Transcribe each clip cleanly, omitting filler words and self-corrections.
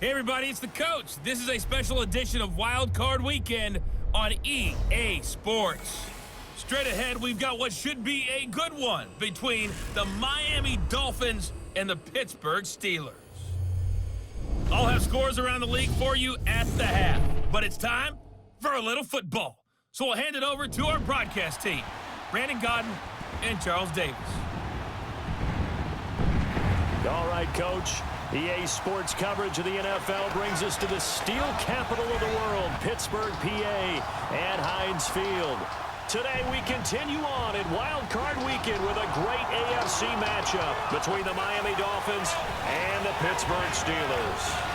Hey everybody, it's the coach. This is a special edition of Wild Card Weekend on EA Sports. Straight ahead, we've got what should be a good one between the Miami Dolphins and the Pittsburgh Steelers. I'll have scores around the league for you at the half, but it's time for a little football. So we'll hand it over to our broadcast team, Brandon Godden and Charles Davis. All right, Coach. EA Sports coverage of the NFL brings us to the steel capital of the world, Pittsburgh, PA, at Heinz Field. Today we continue on in Wild Card Weekend with a great AFC matchup between the Miami Dolphins and the Pittsburgh Steelers.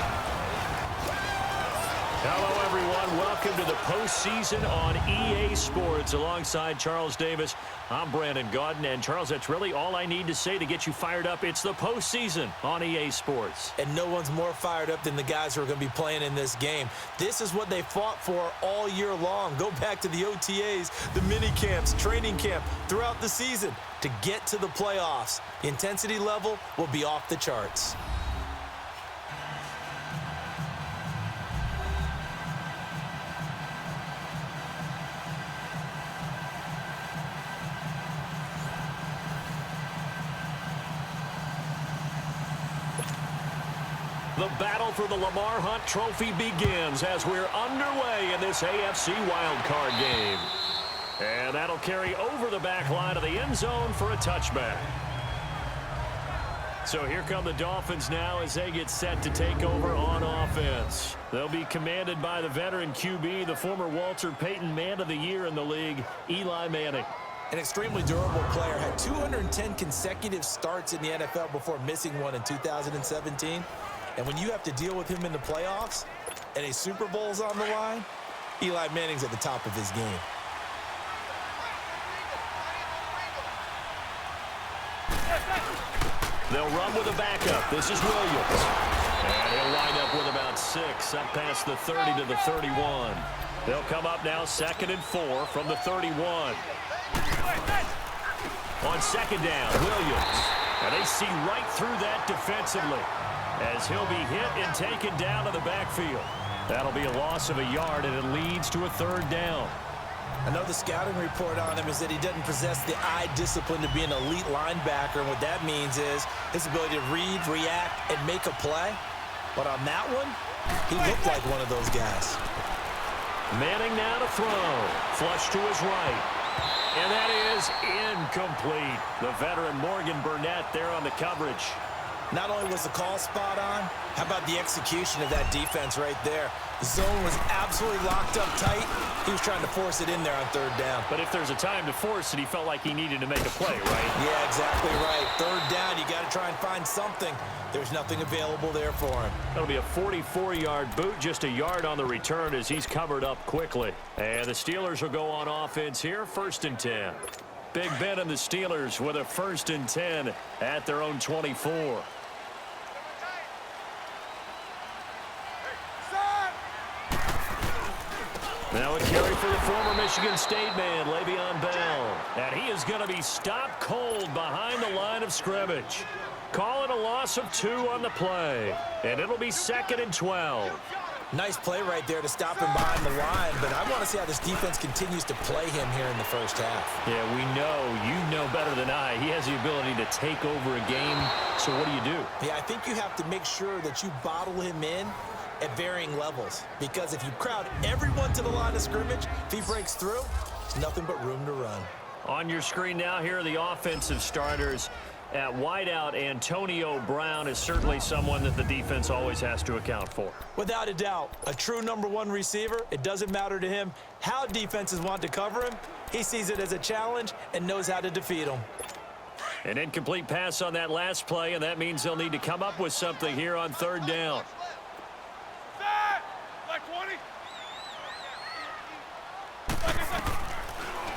Hello, everyone. Welcome to the postseason on EA Sports. Alongside Charles Davis, I'm Brandon Godden. And, Charles, that's really all I need to say to get you fired up. It's the postseason on EA Sports. And no one's more fired up than the guys who are going to be playing in this game. This is what they fought for all year long. Go back to the OTAs, the mini camps, training camp, throughout the season to get to the playoffs. The intensity level will be off the charts. The battle for the Lamar Hunt Trophy begins as we're underway in this AFC wildcard game. And that'll carry over the back line of the end zone for a touchback. So here come the Dolphins now as they get set to take over on offense. They'll be commanded by the veteran QB, the former Walter Payton Man of the Year in the league, Eli Manning. An extremely durable player, had 210 consecutive starts in the NFL before missing one in 2017. And when you have to deal with him in the playoffs and a Super Bowl's on the line, Eli Manning's at the top of his game. They'll run with a backup. This is Williams. And he'll line up with about 6 up past the 30 to the 31. They'll come up now 2nd and 4 from the 31. On second down, Williams. And they see right through that defensively, as he'll be hit and taken down to the backfield. That'll be a loss of a yard, and it leads to a 3rd down. I know the scouting report on him is that he doesn't possess the eye discipline to be an elite linebacker, and what that means is his ability to read, react, and make a play. But on that one, he looked like one of those guys. Manning now to throw. Flush to his right. And that is incomplete. The veteran Morgan Burnett there on the coverage. Not only was the call spot on, how about the execution of that defense right there? The zone was absolutely locked up tight. He was trying to force it in there on 3rd down. But if there's a time to force it, he felt like he needed to make a play, right? Yeah, exactly right. 3rd down, you got to try and find something. There's nothing available there for him. That'll be a 44-yard boot, just a yard on the return as he's covered up quickly. And the Steelers will go on offense here, 1st and 10. Big Ben and the Steelers with a 1st and 10 at their own 24. Now a carry for the former Michigan State man, Le'Veon Bell. And he is going to be stopped cold behind the line of scrimmage. Call it a loss of 2 on the play. And it'll be 2nd and 12. Nice play right there to stop him behind the line, but I want to see how this defense continues to play him here in the first half. Yeah, we know. You know better than I. He has the ability to take over a game. So what do? Yeah, I think you have to make sure that you bottle him in at varying levels, because if you crowd everyone to the line of scrimmage, if he breaks through, there's nothing but room to run. On your screen now, here are the offensive starters. At wideout, Antonio Brown is certainly someone that the defense always has to account for. Without a doubt, a true #1 receiver. It doesn't matter to him how defenses want to cover him. He sees it as a challenge and knows how to defeat them. An incomplete pass on that last play, and that means they'll need to come up with something here on 3rd down.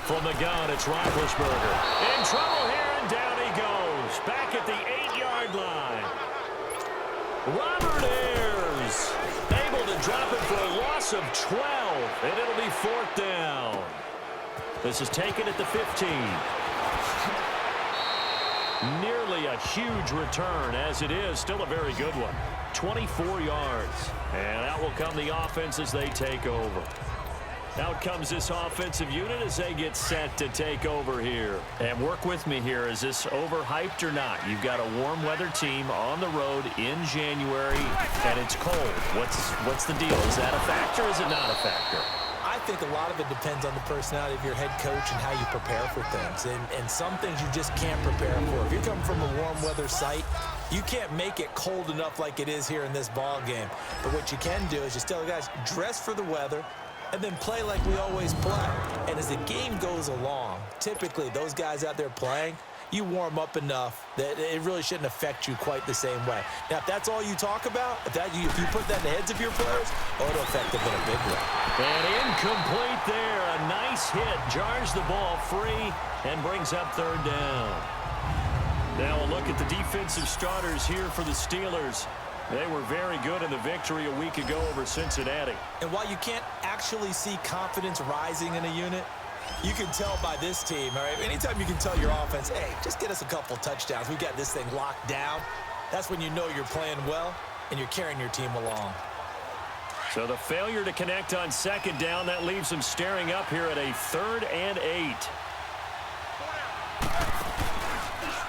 From the gun, it's Roethlisberger. In trouble here, and down he goes. Back at the 8-yard line. Robert Ayers able to drop it for a loss of 12, and it'll be 4th down. This is taken at the 15. Nearly a huge return, as it is still a very good one. 24 yards. And out will come the offense as they take over. Out comes this offensive unit as they get set to take over here. And work with me here. Is this overhyped or not? You've got a warm weather team on the road in January, and it's cold. What's the deal? Is that a factor or is it not a factor? I think a lot of it depends on the personality of your head coach and how you prepare for things. And some things you just can't prepare for. If you're coming from a warm weather site, you can't make it cold enough like it is here in this ball game. But what you can do is just tell the guys, dress for the weather, and then play like we always play. And as the game goes along, typically those guys out there playing, you warm up enough that it really shouldn't affect you quite the same way. Now, if that's all you talk about, if you put that in the heads of your players, it'll affect them in a big way. And incomplete there. A nice hit. Jars the ball free and brings up third down. Now a look at the defensive starters here for the Steelers. They were very good in the victory a week ago over Cincinnati. And while you can't actually see confidence rising in a unit, you can tell by this team, all right? Anytime you can tell your offense, hey, just get us a couple touchdowns. We got this thing locked down. That's when you know you're playing well and you're carrying your team along. So the failure to connect on second down, that leaves them staring up here at a 3rd and 8.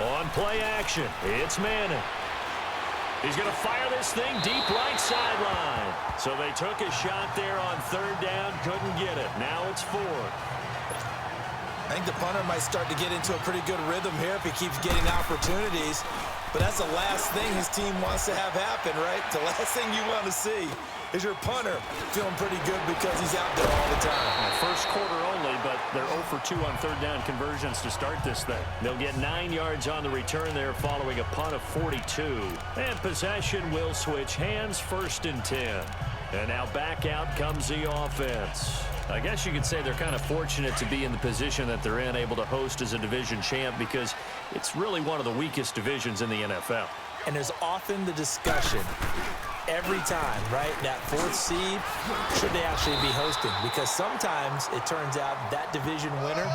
On play action, it's Madden. He's going to fire this thing deep right sideline. So they took a shot there on 3rd down, couldn't get it. Now it's 4th. I think the punter might start to get into a pretty good rhythm here if he keeps getting opportunities. But that's the last thing his team wants to have happen, right? The last thing you want to see is your punter feeling pretty good because he's out there all the time. First quarter only, but they're 0 for 2 on 3rd down conversions to start this thing. They'll get 9 yards on the return there following a punt of 42. And possession will switch hands, 1st and 10. And now back out comes the offense. I guess you could say they're kind of fortunate to be in the position that they're in, able to host as a division champ, because it's really one of the weakest divisions in the NFL. And there's often the discussion every time, right, that 4th seed, should they actually be hosting? Because sometimes it turns out that division winner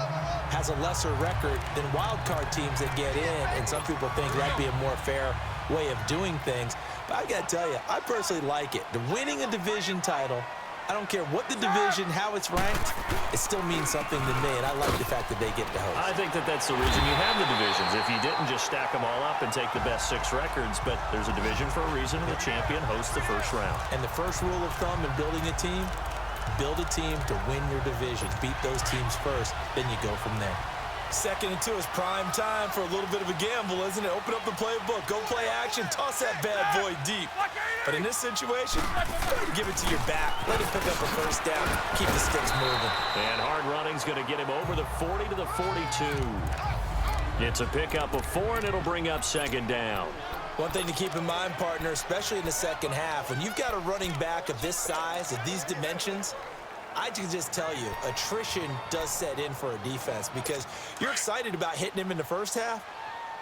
has a lesser record than wild card teams that get in, and some people think that'd be a more fair way of doing things. But I got to tell you, I personally like it. The winning a division title, I don't care what the division, how it's ranked, it still means something to me, and I like the fact that they get to host. I think that that's the reason you have the divisions. If you didn't just stack them all up and take the best 6 records, but there's a division for a reason, and the champion hosts the first round. And the first rule of thumb in building a team, build a team to win your division. Beat those teams first, then you go from there. 2nd and 2 is prime time for a little bit of a gamble, isn't it? Open up the playbook, go play action, toss that bad boy deep. But in this situation, give it to your back. Let him pick up a 1st down. Keep the sticks moving. And hard running's going to get him over the 40 to the 42. It's a pickup of 4, and it'll bring up 2nd down. One thing to keep in mind, partner, especially in the second half, when you've got a running back of this size, of these dimensions, I can just tell you, attrition does set in for a defense because you're excited about hitting him in the first half.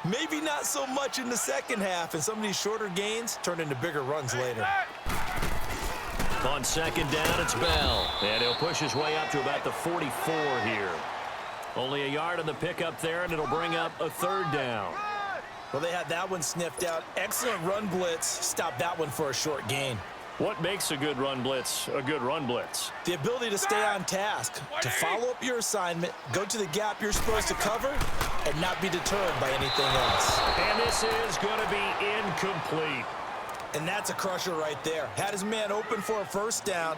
Maybe not so much in the second half, and some of these shorter gains turn into bigger runs later. On 2nd down, it's Bell. And he'll push his way up to about the 44 here. Only a yard on the pickup there, and it'll bring up a 3rd down. Well, they had that one sniffed out. Excellent run blitz. Stop that one for a short gain. What makes a good run blitz a good run blitz? The ability to stay on task, to follow up your assignment, go to the gap you're supposed to cover, and not be deterred by anything else. And this is going to be incomplete. And that's a crusher right there. Had his man open for a 1st down,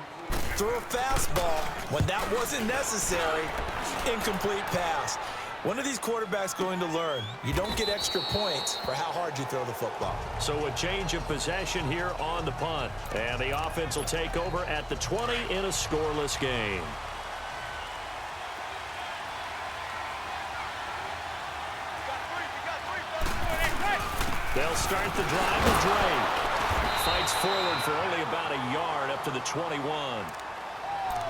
threw a fastball when that wasn't necessary, incomplete pass. When are these quarterbacks going to learn? You don't get extra points for how hard you throw the football. So a change of possession here on the punt. And the offense will take over at the 20 in a scoreless game. They'll start the drive with Drake. Fights forward for only about a yard up to the 21.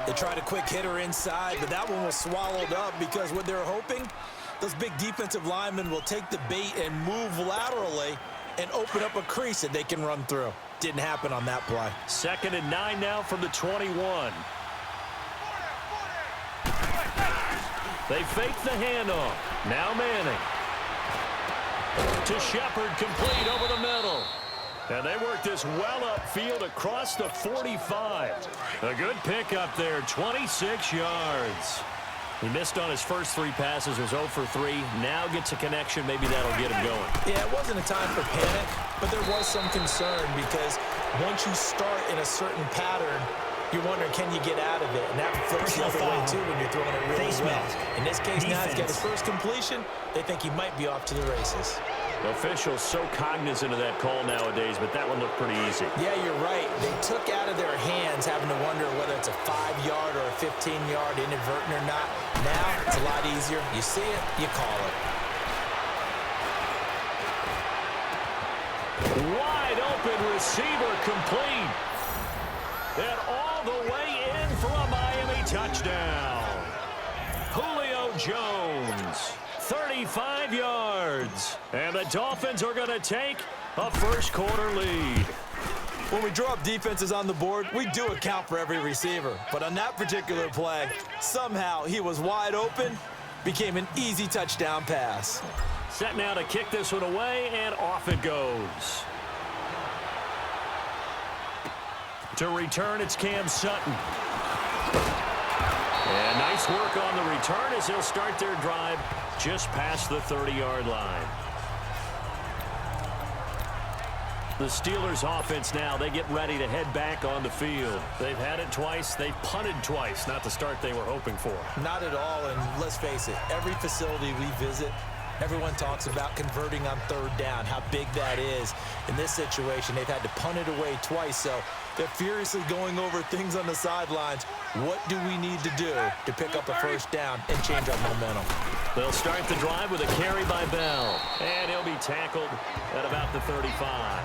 They tried a quick hitter inside, but that one was swallowed up because what they're hoping, those big defensive linemen will take the bait and move laterally and open up a crease that they can run through. Didn't happen on that play. 2nd and 9 now from the 21. They fake the handoff. Now Manning. To Shepard, complete over the middle. And they work this well upfield across the 45. A good pick up there, 26 yards. He missed on his first 3 passes, was 0 for 3. Now gets a connection. Maybe that'll get him going. Yeah, it wasn't a time for panic, but there was some concern because once you start in a certain pattern, you're wondering, can you get out of it? And that flips the other way, too, when you're throwing it really well. In this case, now he's got his first completion. They think he might be off to the races. Officials so cognizant of that call nowadays, but that one looked pretty easy. Yeah, you're right. They took out of their hands having to wonder whether it's a 5-yard or a 15-yard inadvertent or not. Now, it's a lot easier. You see it, you call it. Wide open receiver complete. And all the way in for a Miami touchdown. Julio Jones, 35 yards. And the Dolphins are going to take a first-quarter lead. When we draw up defenses on the board, we do account for every receiver. But on that particular play, somehow he was wide open, became an easy touchdown pass. Set now to kick this one away, and off it goes. To return, it's Cam Sutton. And nice work on the return as they'll start their drive just past the 30-yard line. The Steelers offense now, they get ready to head back on the field. They've had it twice. They've punted twice. Not the start they were hoping for. Not at all, and let's face it, every facility we visit, everyone talks about converting on 3rd down, how big that is. In this situation, they've had to punt it away twice, so they're furiously going over things on the sidelines. What do we need to do to pick up a 1st down and change our momentum? They'll start the drive with a carry by Bell, and he'll be tackled at about the 35.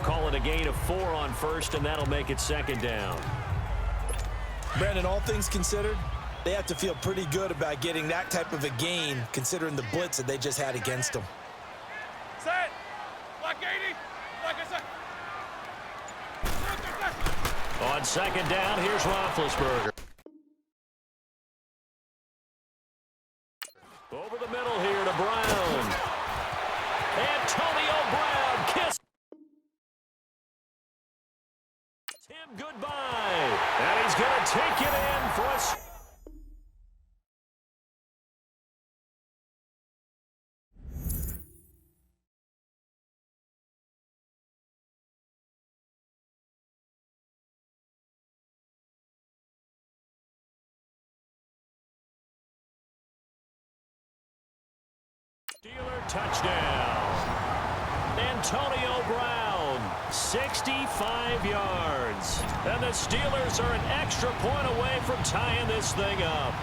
Call it a gain of 4 on 1st, and that'll make it 2nd down. Brandon, all things considered, they have to feel pretty good about getting that type of a gain, considering the blitz that they just had against them. Set! Block 80! Block a second! On 2nd down, here's Roethlisberger. Over the middle here to Brown. Antonio Brown kissed him goodbye. And he's going to take it in for us. Steeler touchdown. Antonio Brown, 65 yards. And the Steelers are an extra point away from tying this thing up.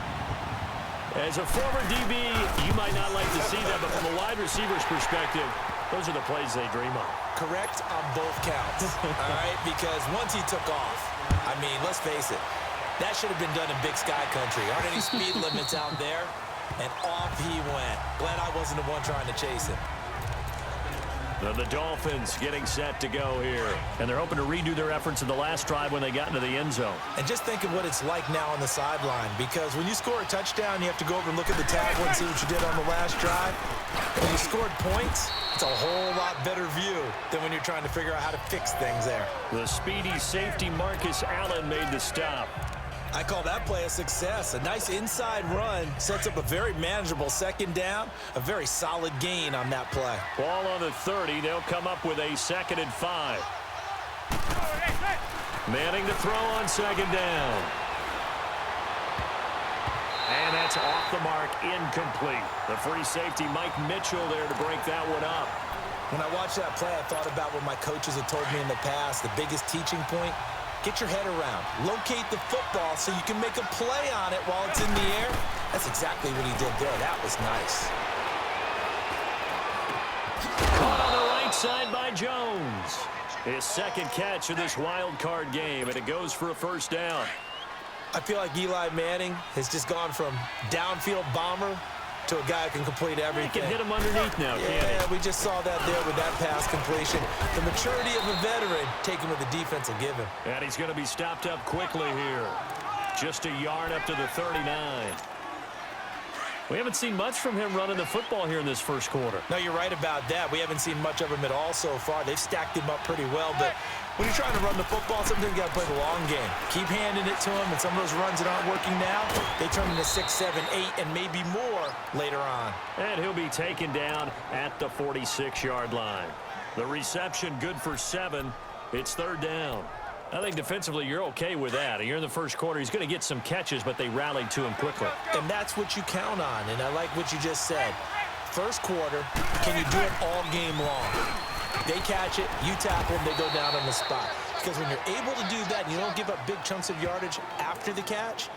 As a former DB, you might not like to see that, but from a wide receiver's perspective, those are the plays they dream of. Correct on both counts, all right? Because once he took off, I mean, let's face it, that should have been done in Big Sky Country. Aren't any speed limits out there? And off he went. Glad I wasn't the one trying to chase him. The Dolphins getting set to go here. And they're hoping to redo their efforts in the last drive when they got into the end zone. And just think of what it's like now on the sideline. Because when you score a touchdown, you have to go over and look at the tablet and see what you did on the last drive. When you scored points, it's a whole lot better view than when you're trying to figure out how to fix things there. The speedy safety Marcus Allen made the stop. I call that play a success. A nice inside run sets up a very manageable 2nd down, a very solid gain on that play. Ball on the 30. They'll come up with a 2nd and 5. Manning to throw on 2nd down. And that's off the mark, incomplete. The free safety, Mike Mitchell, there to break that one up. When I watched that play, I thought about what my coaches had told me in the past. The biggest teaching point, get your head around. Locate the football so you can make a play on it while it's in the air. That's exactly what he did there. That was nice. Caught on the right side by Jones. His 2nd catch of this wild card game, and it goes for a 1st down. I feel like Eli Manning has just gone from downfield bomber to a guy who can complete everything. He can hit him underneath now, can't he? Yeah, we just saw that there with that pass completion. The maturity of a veteran taking what the defense will give him. And he's going to be stopped up quickly here. Just a yard up to the 39. We haven't seen much from him running the football here in this first quarter. No, you're right about that. We haven't seen much of him at all so far. They've stacked him up pretty well, but when you're trying to run the football, sometimes you got to play the long game. Keep handing it to him, and some of those runs that aren't working now, they turn into 6, 7, 8, and maybe more later on. And he'll be taken down at the 46-yard line. The reception good for 7. It's third down. I think defensively you're okay with that. You're in the first quarter. He's going to get some catches, but they rallied to him quickly. And that's what you count on, and I like what you just said. First quarter, can you do it all game long? They catch it, you tackle them, they go down on the spot. Because when you're able to do that and you don't give up big chunks of yardage after the catch,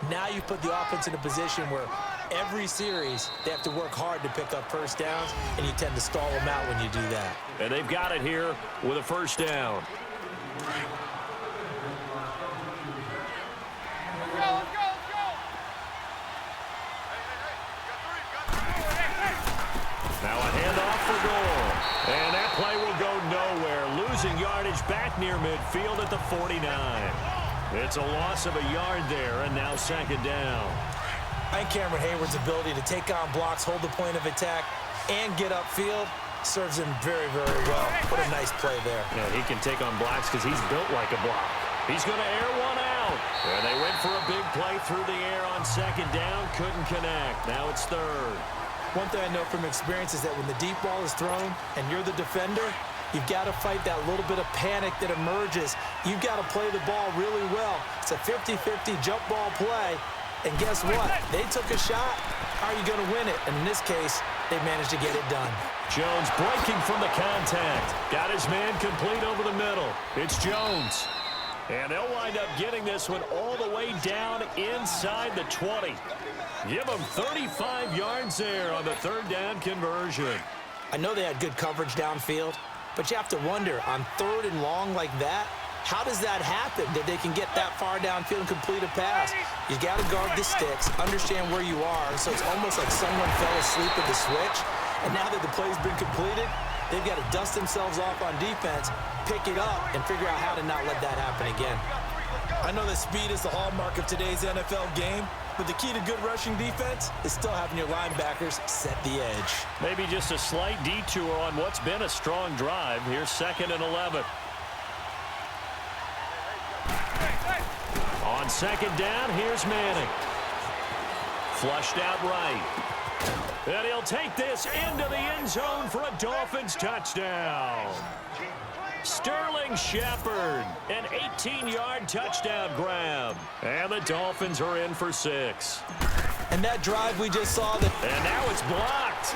now you put the offense in a position where every series they have to work hard to pick up first downs, and you tend to stall them out when you do that. And they've got it here with a first down. Now a handoff for goal. And that play will go nowhere. Losing yardage back near midfield at the 49. It's a loss of a yard there, and now second down. I think Cameron Hayward's ability to take on blocks, hold the point of attack, and get upfield serves him very, very well. What a nice play there. Yeah, he can take on blocks because he's built like a block. He's going to air one out. And they went for a big play through the air on second down. Couldn't connect. Now it's third. One thing I know from experience is that when the deep ball is thrown and you're the defender, you've got to fight that little bit of panic that emerges. You've got to play the ball really well. It's a 50-50 jump ball play. And guess what? They took a shot. How are you going to win it? And in this case, they managed to get it done. Jones breaking from the contact. Got his man complete over the middle. It's Jones. And they'll wind up getting this one all the way down inside the 20. Give them 35 yards there on the third down conversion. I know they had good coverage downfield, but you have to wonder, on third and long like that, how does that happen, that they can get that far downfield and complete a pass? You got to guard the sticks, understand where you are, so it's almost like someone fell asleep at the switch, and now that the play's been completed, they've got to dust themselves off on defense, pick it up, and figure out how to not let that happen again. I know that speed is the hallmark of today's NFL game, but the key to good rushing defense is still having your linebackers set the edge. Maybe just a slight detour on what's been a strong drive. Here's 2nd and 11. On second down, here's Manning. Flushed out right. And he'll take this into the end zone for a Dolphins touchdown. Sterling Shepard, an 18-yard touchdown grab. And the Dolphins are in for 6. And that drive we just saw. And now it's blocked.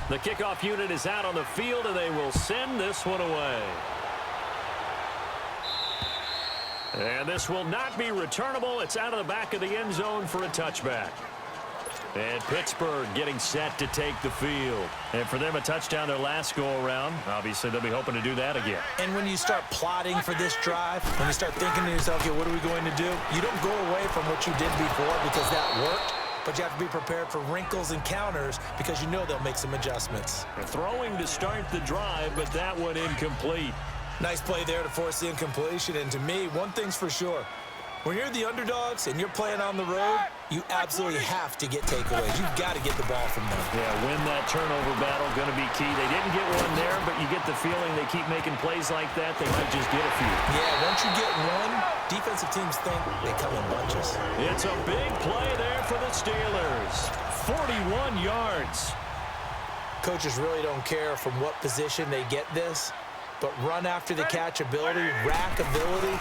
The kickoff unit is out on the field, and they will send this one away. And this will not be returnable. It's out of the back of the end zone for a touchback. And Pittsburgh getting set to take the field. And for them, a touchdown their last go-around. Obviously, they'll be hoping to do that again. And when you start plotting for this drive, when you start thinking to yourself, okay, what are we going to do? You don't go away from what you did before because that worked. But you have to be prepared for wrinkles and counters because you know they'll make some adjustments. They're throwing to start the drive, but that one incomplete. Nice play there to force the incompletion. And to me, one thing's for sure. When you're the underdogs and you're playing on the road, you absolutely have to get takeaways. You've got to get the ball from them. Yeah, win that turnover battle, going to be key. They didn't get one there, but you get the feeling they keep making plays like that, they might just get a few. Yeah, once you get one, defensive teams think they come in bunches. It's a big play there for the Steelers. 41 yards. Coaches really don't care from what position they get this, but run after the catch ability, rack ability,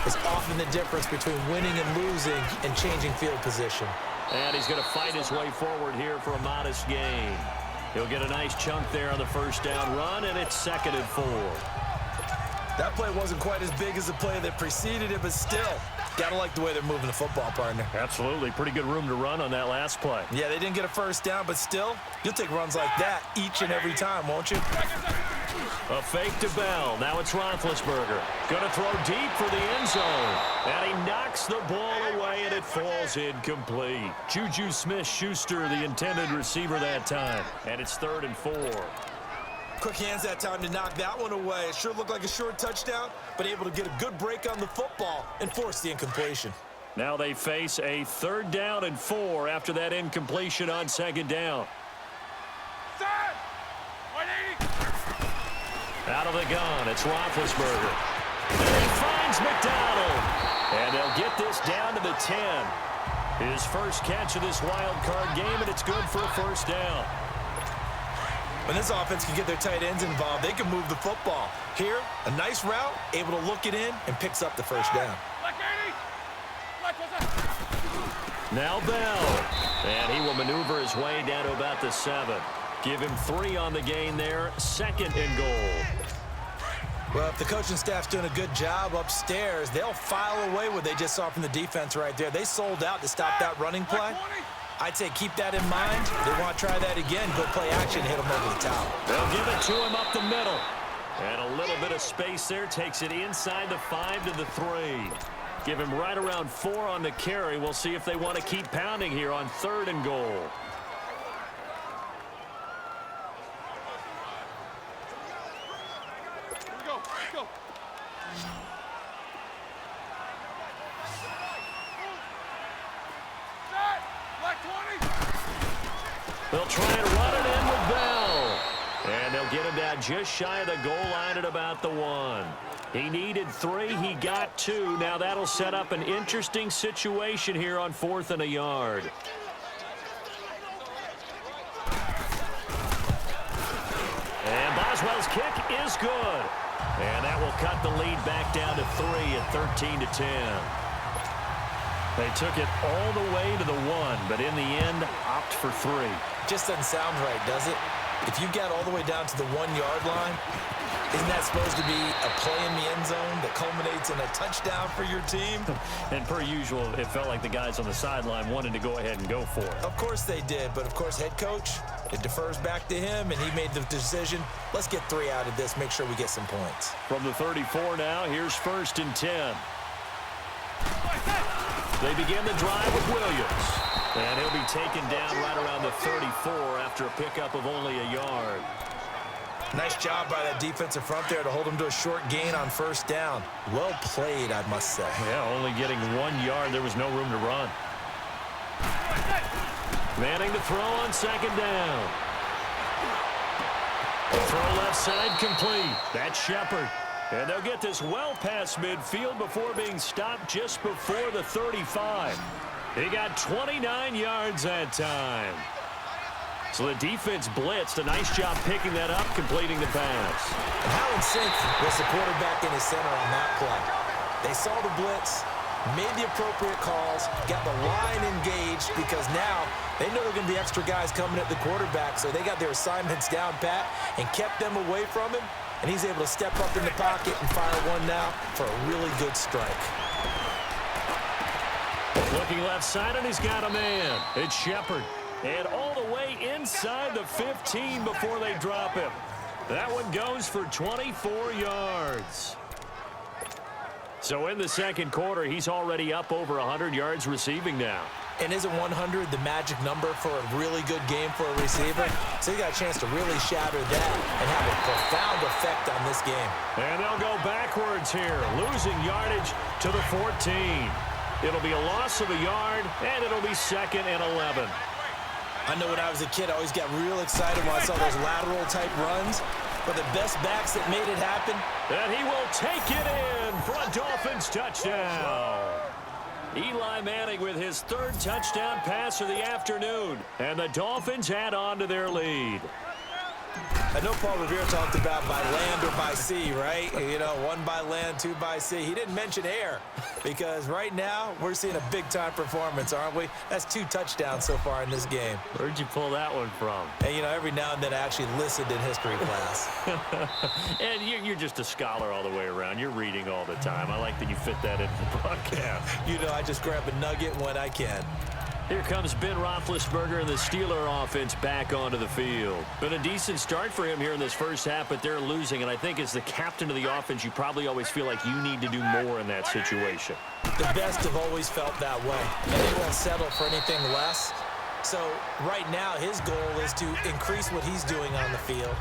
is often the difference between winning and losing and changing field position. And he's going to fight his way forward here for a modest gain. He'll get a nice chunk there on the first down run, and it's 2nd and 4. That play wasn't quite as big as the play that preceded it, but still, gotta like the way they're moving the football, partner. Absolutely. Pretty good room to run on that last play. Yeah, they didn't get a first down, but still, you'll take runs like that each and every time, won't you? A fake to Bell. Now it's Roethlisberger. Going to throw deep for the end zone. And he knocks the ball away, and it falls incomplete. Juju Smith-Schuster, the intended receiver that time. And it's 3rd and 4. Quick hands that time to knock that one away. It sure looked like a short touchdown, but able to get a good break on the football and force the incompletion. Now they face a 3rd down and 4 after that incompletion on 2nd down. Set! 180! Out of the gun, it's Roethlisberger. And he finds McDonald. And they'll get this down to the 10. His first catch of this wild card game, and it's good for a 1st down. When this offense can get their tight ends involved, they can move the football. Here, a nice route, able to look it in, and picks up the 1st down. Now Bell. And he will maneuver his way down to about the 7. Give him 3 on the gain there. 2nd and goal. Well, if the coaching staff's doing a good job upstairs, they'll file away what they just saw from the defense right there. They sold out to stop that running play. I'd say keep that in mind. They want to try that again. Go play action, hit them over the top. They'll give it to him up the middle. And a little bit of space there. Takes it inside the 5 to the 3. Give him right around 4 on the carry. We'll see if they want to keep pounding here on 3rd and goal. Go. Set! Black 20! They'll try and run it in with Bell. And they'll get him down just shy of the goal line at about the 1. He needed 3. He got 2. Now that'll set up an interesting situation here on 4th and a yard. And Boswell's kick is good. And that will cut the lead back down to 3 at 13-10. They took it all the way to the 1, but in the end, opt for 3. Just doesn't sound right, does it? If you got all the way down to the 1-yard line, isn't that supposed to be a play in the end zone that culminates in a touchdown for your team? And per usual, it felt like the guys on the sideline wanted to go ahead and go for it. Of course they did, but of course head coach, it defers back to him, and he made the decision, let's get 3 out of this, make sure we get some points. From the 34 now, here's 1st and 10. They begin the drive with Williams. And he'll be taken down right around the 34 after a pickup of only a yard. Nice job by that defensive front there to hold him to a short gain on 1st down. Well played, I must say. Yeah, only getting 1 yard. There was no room to run. Manning the throw on 2nd down. Throw left side complete. That's Shepard. And they'll get this well past midfield before being stopped just before the 35. He got 29 yards that time. So the defense blitzed. A nice job picking that up, completing the pass. And how in sync was the quarterback in his center on that play? They saw the blitz, made the appropriate calls, got the line engaged because now they know there are going to be extra guys coming at the quarterback, so they got their assignments down pat and kept them away from him, and he's able to step up in the pocket and fire one now for a really good strike. Looking left side, and he's got a man. It's Shepard. And all the way inside the 15 before they drop him. That one goes for 24 yards. So in the 2nd quarter, he's already up over 100 yards receiving now. And isn't 100 the magic number for a really good game for a receiver? So you got a chance to really shatter that and have a profound effect on this game. And they'll go backwards here, losing yardage to the 14. It'll be a loss of a yard, and it'll be 2nd and 11. I know when I was a kid, I always got real excited when I saw those lateral-type runs. But the best backs that made it happen. And he will take it in for a Dolphins touchdown. Eli Manning with his 3rd touchdown pass of the afternoon. And the Dolphins add on to their lead. I know Paul Revere talked about by land or by sea, right? You know, 1 by land, 2 by sea. He didn't mention air because right now we're seeing a big-time performance, aren't we? That's 2 touchdowns so far in this game. Where'd you pull that one from? And, you know, every now and then I actually listened in history class. And you're just a scholar all the way around. You're reading all the time. I like that you fit that into the broadcast. You know, I just grab a nugget when I can. Here comes Ben Roethlisberger and the Steeler offense back onto the field. Been a decent start for him here in this first half, but they're losing. And I think as the captain of the offense, you probably always feel like you need to do more in that situation. The best have always felt that way, and they won't settle for anything less. So right now his goal is to increase what he's doing on the field,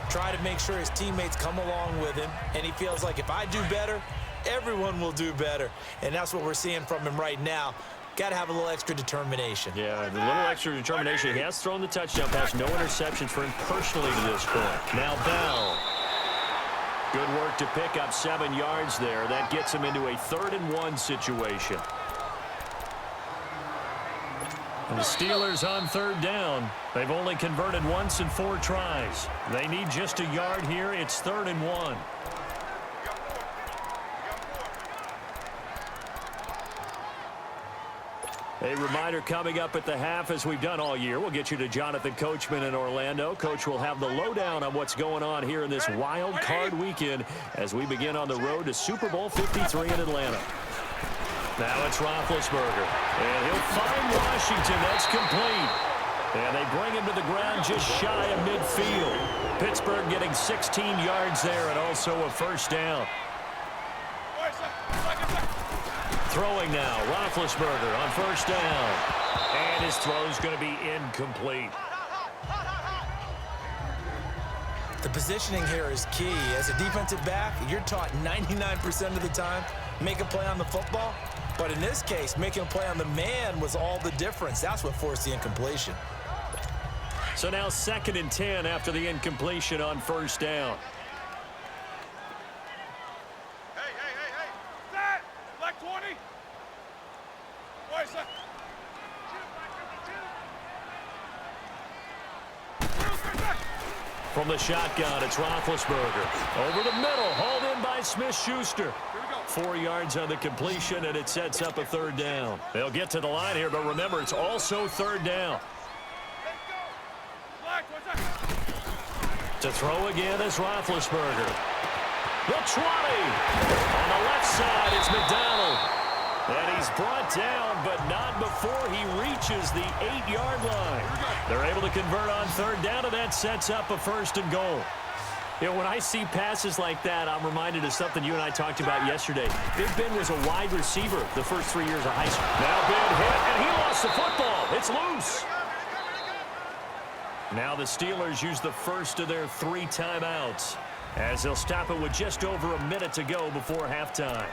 try to make sure his teammates come along with him, and he feels like if I do better, everyone will do better. And that's what we're seeing from him right now. Got to have a little extra determination. Yeah, the little extra determination. He has thrown the touchdown pass. No interceptions for him personally to this point. Now Bell. Good work to pick up 7 yards there. That gets him into a 3rd-and-1 situation. And the Steelers on 3rd down. They've only converted once in 4 tries. They need just a yard here. It's 3rd-and-1. A reminder coming up at the half, as we've done all year. We'll get you to Jonathan Coachman in Orlando. Coach will have the lowdown on what's going on here in this wild card weekend as we begin on the road to Super Bowl 53 in Atlanta. Now it's Roethlisberger, and he'll find Washington. That's complete. And they bring him to the ground just shy of midfield. Pittsburgh getting 16 yards there and also a 1st down. Throwing now, Roethlisberger on 1st down. And his throw's going to be incomplete. The positioning here is key. As a defensive back, you're taught 99% of the time, make a play on the football. But in this case, making a play on the man was all the difference. That's what forced the incompletion. So now 2nd and 10 after the incompletion on 1st down. Set. Black 20. Boys, set. From the shotgun, it's Roethlisberger. Over the middle, hauled in by Smith-Schuster. 4 yards on the completion, and it sets up a 3rd down. They'll get to the line here, but remember, it's also 3rd down. To throw again is Roethlisberger. The 20. On the left side, it's McDonald. And he's brought down, but not before he reaches the 8-yard line. They're able to convert on 3rd down, and that sets up a 1st and goal. You know, when I see passes like that, I'm reminded of something you and I talked about yesterday. Big Ben was a wide receiver the first 3 years of high school. Now Ben hit, and he lost the football. It's loose. Now the Steelers use the first of their 3 timeouts as they'll stop it with just over a minute to go before halftime.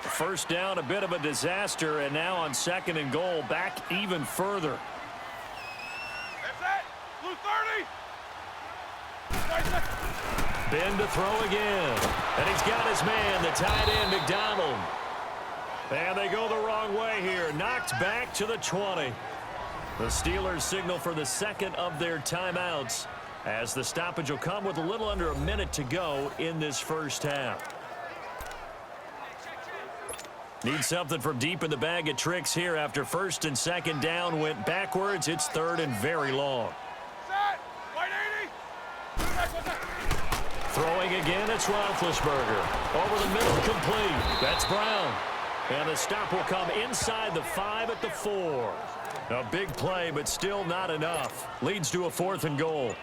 1st down, a bit of a disaster, and now on 2nd and goal, back even further. That's it. Blue 30. Ben to throw again. And he's got his man, the tight end, McDonald. And they go the wrong way here. Knocked back to the 20. The Steelers signal for the 2nd of their timeouts as the stoppage will come with a little under a minute to go in this 1st half. Need something from deep in the bag of tricks here after 1st and 2nd down went backwards. It's 3rd and very long. Set. White 80. Throwing again, it's Roethlisberger. Over the middle, complete. That's Brown. And the stop will come inside the 5 at the 4. A big play, but still not enough. Leads to a 4th and goal.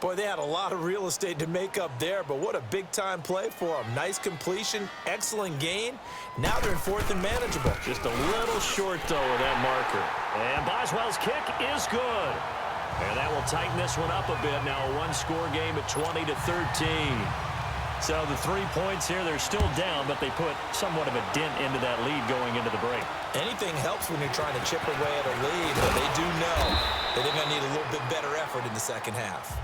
Boy, they had a lot of real estate to make up there, but what a big-time play for them. Nice completion, excellent gain. Now they're in 4th and manageable. Just a little short, though, of that marker. And Boswell's kick is good. And that will tighten this one up a bit. Now a 1-score game at 20-13. So the 3 points here, they're still down, but they put somewhat of a dent into that lead going into the break. Anything helps when you're trying to chip away at a lead, but they do know that they're going to need a little bit better effort in the 2nd half.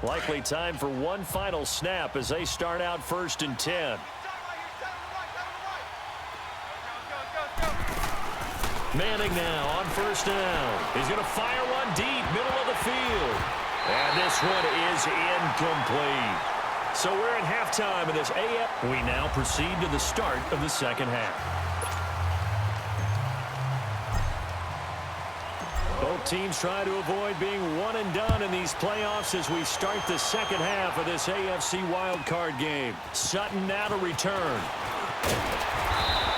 Likely time for one final snap as they start out 1st and 10. Manning now on 1st down. He's going to fire one deep, middle of the field. And this one is incomplete. So we're in halftime of this AF. We now proceed to the start of the 2nd half. Both teams try to avoid being one and done in these playoffs as we start the 2nd half of this AFC wildcard game. Sutton now to return.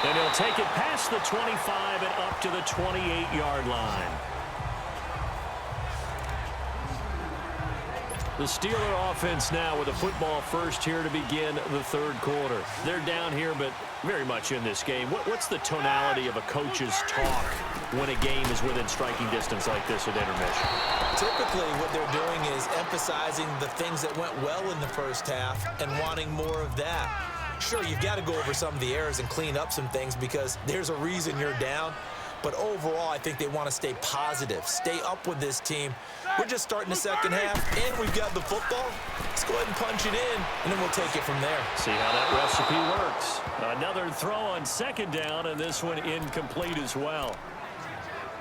And he'll take it past the 25 and up to the 28-yard line. The Steeler offense now with a football first here to begin the third quarter. They're down here, but very much in this game. What's the tonality of a coach's talk when a game is within striking distance like this at intermission? Typically, what they're doing is emphasizing the things that went well in the first half and wanting more of that. Sure, you've got to go over some of the errors and clean up some things because there's a reason you're down. But overall, I think they want to stay positive, stay up with this team. We're just starting the second half, and we've got the football. Let's go ahead and punch it in, and then we'll take it from there. See how that recipe works. Another throw on second down, and this one incomplete as well.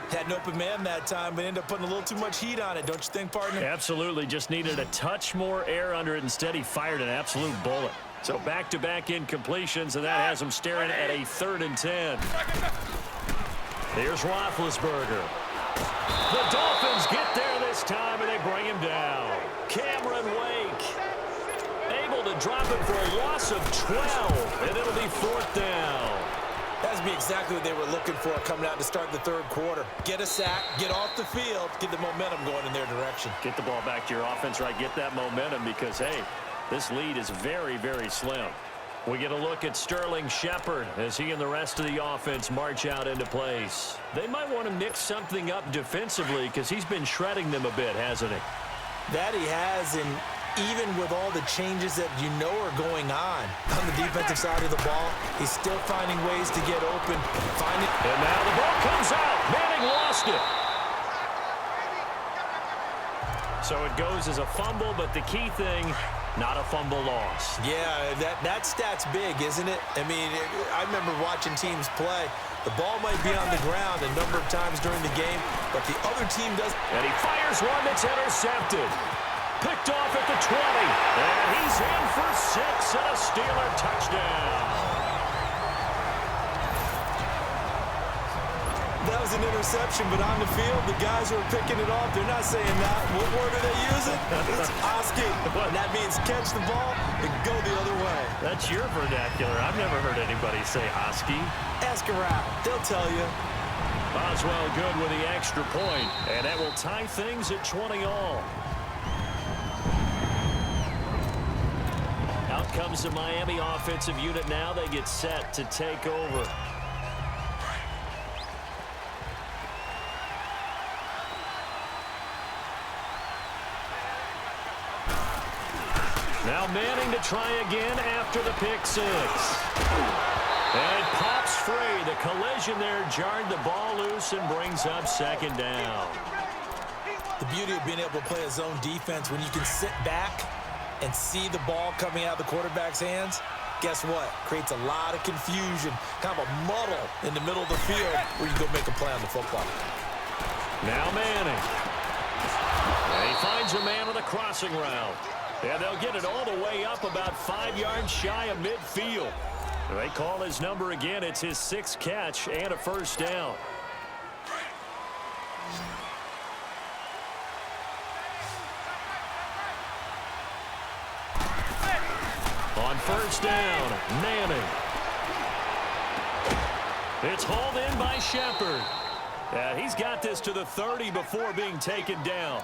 Had an open man that time, but ended up putting a little too much heat on it, don't you think, partner? Absolutely. Just needed a touch more air under it. Instead, he fired an absolute bullet. So back-to-back incompletions, and that has him staring at a 3rd and 10. Here's Roethlisberger. The Dolphins get there this time, and they bring him down. Cameron Wake able to drop it for a loss of 12, and it'll be 4th down. That's be exactly what they were looking for coming out to start the third quarter. Get a sack, get off the field, get the momentum going in their direction. Get the ball back to your offense, right? Get that momentum because, hey, this lead is very, very slim. We get a look at Sterling Shepard as he and the rest of the offense march out into place. They might want to mix something up defensively because he's been shredding them a bit, hasn't he? That he has, and even with all the changes that you know are going on the defensive side of the ball, he's still finding ways to get open. And now the ball comes out. Manning lost it. So it goes as a fumble, but the key thing, not a fumble loss. Yeah, that stat's big, isn't it? I mean, I remember watching teams play. The ball might be on the ground a number of times during the game, but the other team does. And he fires one that's intercepted. Picked off at the 20. And he's in for 6 and a Steeler touchdown. That was an interception, but on the field, the guys who are picking it off, they're not saying that. What word are they using? It's Oski. And that means catch the ball and go the other way. That's your vernacular. I've never heard anybody say Oski. Ask around. They'll tell you. Boswell good with the extra point, and that will tie things at 20 all. Out comes the Miami offensive unit now. They get set to take over. Now Manning to try again after the pick 6. And it pops free. The collision there jarred the ball loose and brings up 2nd down. The beauty of being able to play a zone defense when you can sit back and see the ball coming out of the quarterback's hands, guess what? Creates a lot of confusion, kind of a muddle in the middle of the field where you go make a play on the football. Now Manning. And he finds a man on the crossing route. And they'll get it all the way up about 5 yards shy of midfield. They call his number again. It's his 6th catch and a 1st down. On 1st down, Manning. It's hauled in by Shepard. He's got this to the 30 before being taken down.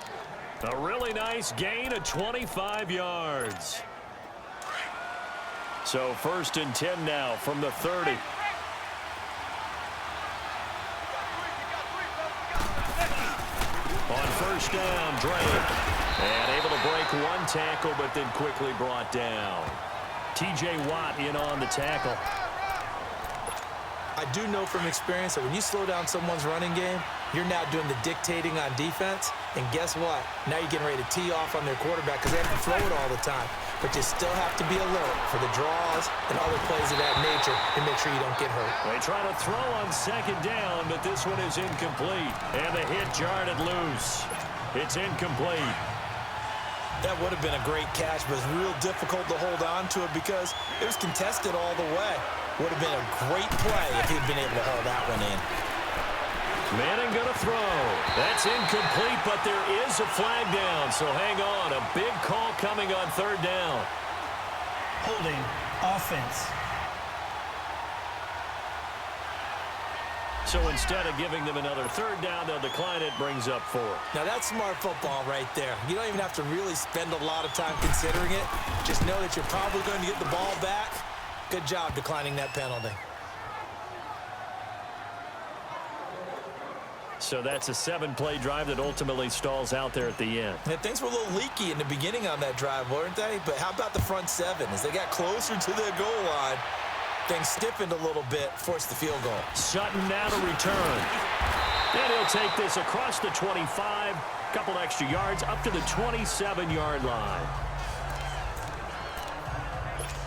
A really nice gain of 25 yards. So 1st and 10 now from the 30. On 1st down, Drake. And able to break one tackle, but then quickly brought down. T.J. Watt in on the tackle. I do know from experience that when you slow down someone's running game, you're now doing the dictating on defense. And guess what? Now you're getting ready to tee off on their quarterback because they have to throw it all the time. But you still have to be alert for the draws and other plays of that nature and make sure you don't get hurt. They try to throw on 2nd down, but this one is incomplete. And the hit jarred it loose. It's incomplete. That would have been a great catch, but it's real difficult to hold on to it because it was contested all the way. Would have been a great play if he'd been able to hold that one in. Manning gonna throw. That's incomplete, but there is a flag down, so hang on. A big call coming on 3rd down. Holding offense. So instead of giving them another third down, they'll decline it, brings up 4. Now, that's smart football right there. You don't even have to really spend a lot of time considering it. Just know that you're probably going to get the ball back. Good job declining that penalty. So that's a 7-play drive that ultimately stalls out there at the end. And things were a little leaky in the beginning on that drive, weren't they? But how about the front 7? As they got closer to their goal line, things stiffened a little bit, forced the field goal. Sutton now to return. And he'll take this across the 25, couple extra yards, up to the 27-yard line.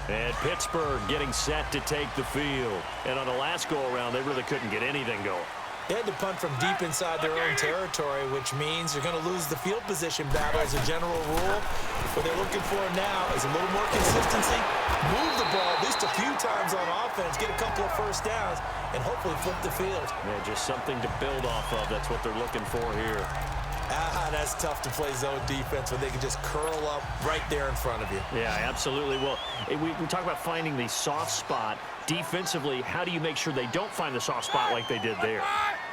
And Pittsburgh getting set to take the field. And on the last go-around, they really couldn't get anything going. They had to punt from deep inside their own territory, which means you're going to lose the field position battle as a general rule. What they're looking for now is a little more consistency, move the ball at least a few times on offense, get a couple of first downs, and hopefully flip the field. Yeah, just something to build off of. That's what they're looking for here. That's tough to play zone defense when they can just curl up right there in front of you. Yeah, absolutely. Well, we talk about finding the soft spot. Defensively, how do you make sure they don't find the soft spot like they did there?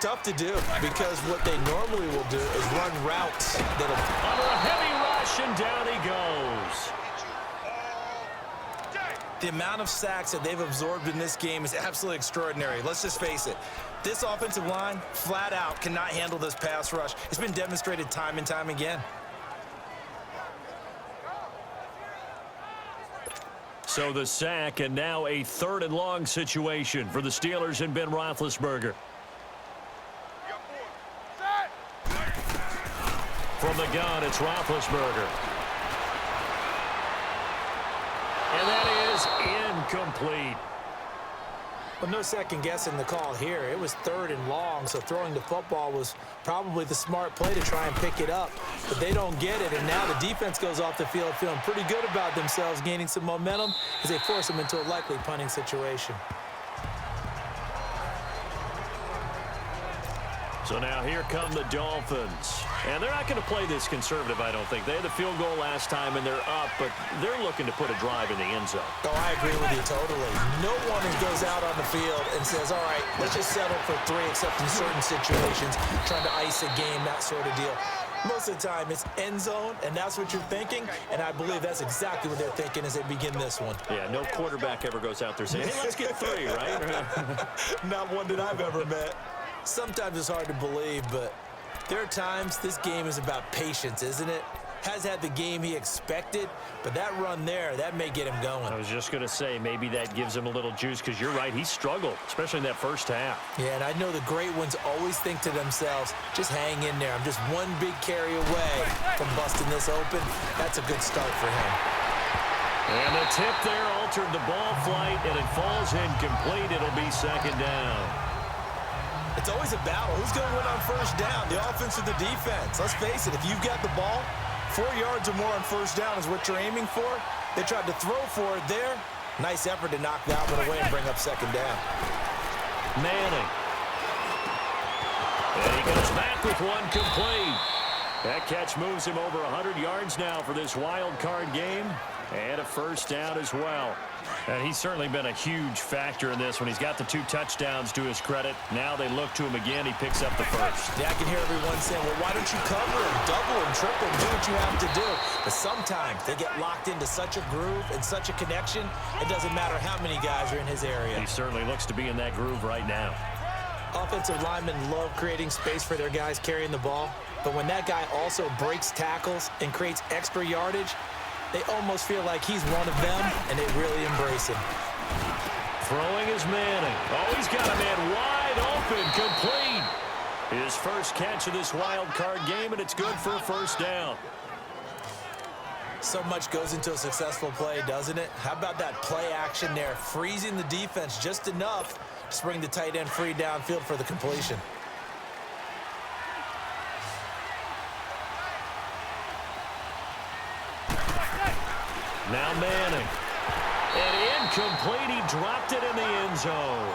Tough to do, because what they normally will do is run routes that'll... Under a heavy rush, and down he goes. The amount of sacks that they've absorbed in this game is absolutely extraordinary. Let's just face it. This offensive line, flat out, cannot handle this pass rush. It's been demonstrated time and time again. So the sack, and now a 3rd and long situation for the Steelers and Ben Roethlisberger. From the gun, it's Roethlisberger. And that is incomplete. Well, no second guessing the call here. It was 3rd and long, so throwing the football was probably the smart play to try and pick it up. But they don't get it, and now the defense goes off the field feeling pretty good about themselves, gaining some momentum as they force them into a likely punting situation. So now here come the Dolphins. And they're not going to play this conservative, I don't think. They had the field goal last time, and they're up, but they're looking to put a drive in the end zone. Oh, I agree with you totally. No one goes out on the field and says, all right, let's just settle for 3, except in certain situations, trying to ice a game, that sort of deal. Most of the time, it's end zone, and that's what you're thinking, and I believe that's exactly what they're thinking as they begin this one. Yeah, no quarterback ever goes out there saying, hey, let's get 3, right? Not one that I've ever met. Sometimes it's hard to believe, but there are times this game is about patience, isn't it? Has had the game he expected, but that run there, that may get him going. I was just going to say, maybe that gives him a little juice, because you're right, he struggled, especially in that first half. Yeah, and I know the great ones always think to themselves, just hang in there. I'm just one big carry away from busting this open. That's a good start for him. And the tip there altered the ball flight, and it falls incomplete. It'll be 2nd down. It's always a battle. Who's going to win on first down, the offense or the defense? Let's face it, if you've got the ball, 4 yards or more on first down is what you're aiming for. They tried to throw for it there. Nice effort to knock that one away and bring up 2nd down. Manning. And he goes back with one complete. That catch moves him over 100 yards now for this wild card game. And a first down as well. And he's certainly been a huge factor in this when he's got the 2 touchdowns to his credit. Now they look to him again. He picks up the first. Yeah, I can hear everyone saying, well, why don't you cover him, double him, triple him, do what you have to do. But sometimes they get locked into such a groove and such a connection, it doesn't matter how many guys are in his area. He certainly looks to be in that groove right now. Offensive linemen love creating space for their guys carrying the ball. But when that guy also breaks tackles and creates extra yardage, they almost feel like he's one of them, and they really embrace him. Throwing is Manning. Oh, he's got a man wide open, complete. His first catch of this wild card game, and it's good for a first down. So much goes into a successful play, doesn't it? How about that play action there, freezing the defense just enough to bring the tight end free downfield for the completion. Now Manning. And incomplete. He dropped it in the end zone.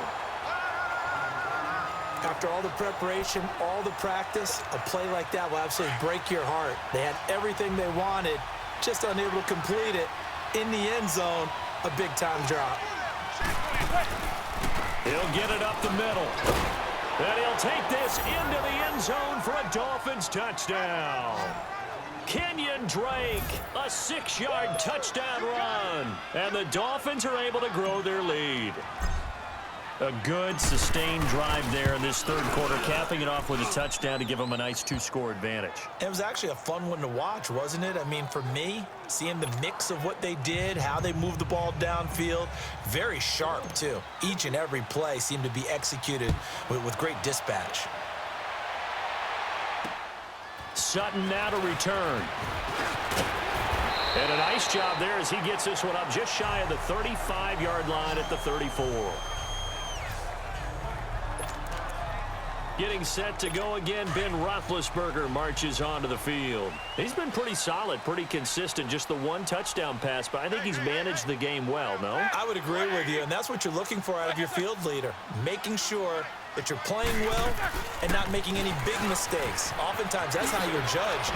After all the preparation, all the practice, a play like that will absolutely break your heart. They had everything they wanted, just unable to complete it. In the end zone, a big-time drop. He'll get it up the middle. take this into the end zone for a Dolphins touchdown. Kenyon Drake, a 6-yard touchdown run. And the Dolphins are able to grow their lead. A good, sustained drive there in this third quarter, capping it off with a touchdown to give them a nice 2-score advantage. It was actually a fun one to watch, wasn't it? I mean, for me, seeing the mix of what they did, how they moved the ball downfield, very sharp, too. Each and every play seemed to be executed with great dispatch. Sutton now to return. And a nice job there as he gets this one up just shy of the 35-yard line at the 34. Getting set to go again, Ben Roethlisberger marches onto the field. He's been pretty solid, pretty consistent, just the one touchdown pass, but I think he's managed the game well, no? I would agree with you, and that's what you're looking for out of your field leader, making sure that you're playing well and not making any big mistakes. Oftentimes, that's how you're judged.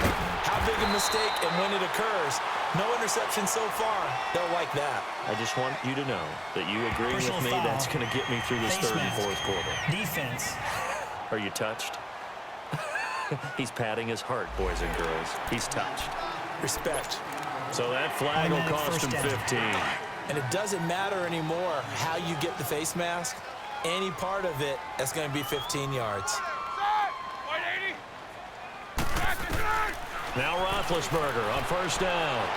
How big a mistake and when it occurs. No interception so far. They'll like that. I just want you to know that you agree with me. That's going to get me through this third and fourth quarter. Defense. Are you touched? He's patting his heart, boys and girls. He's touched. Respect. So that flag will cost him 15. And it doesn't matter anymore how you get the face mask. Any part of it, that's going to be 15 yards. Now Roethlisberger on first down.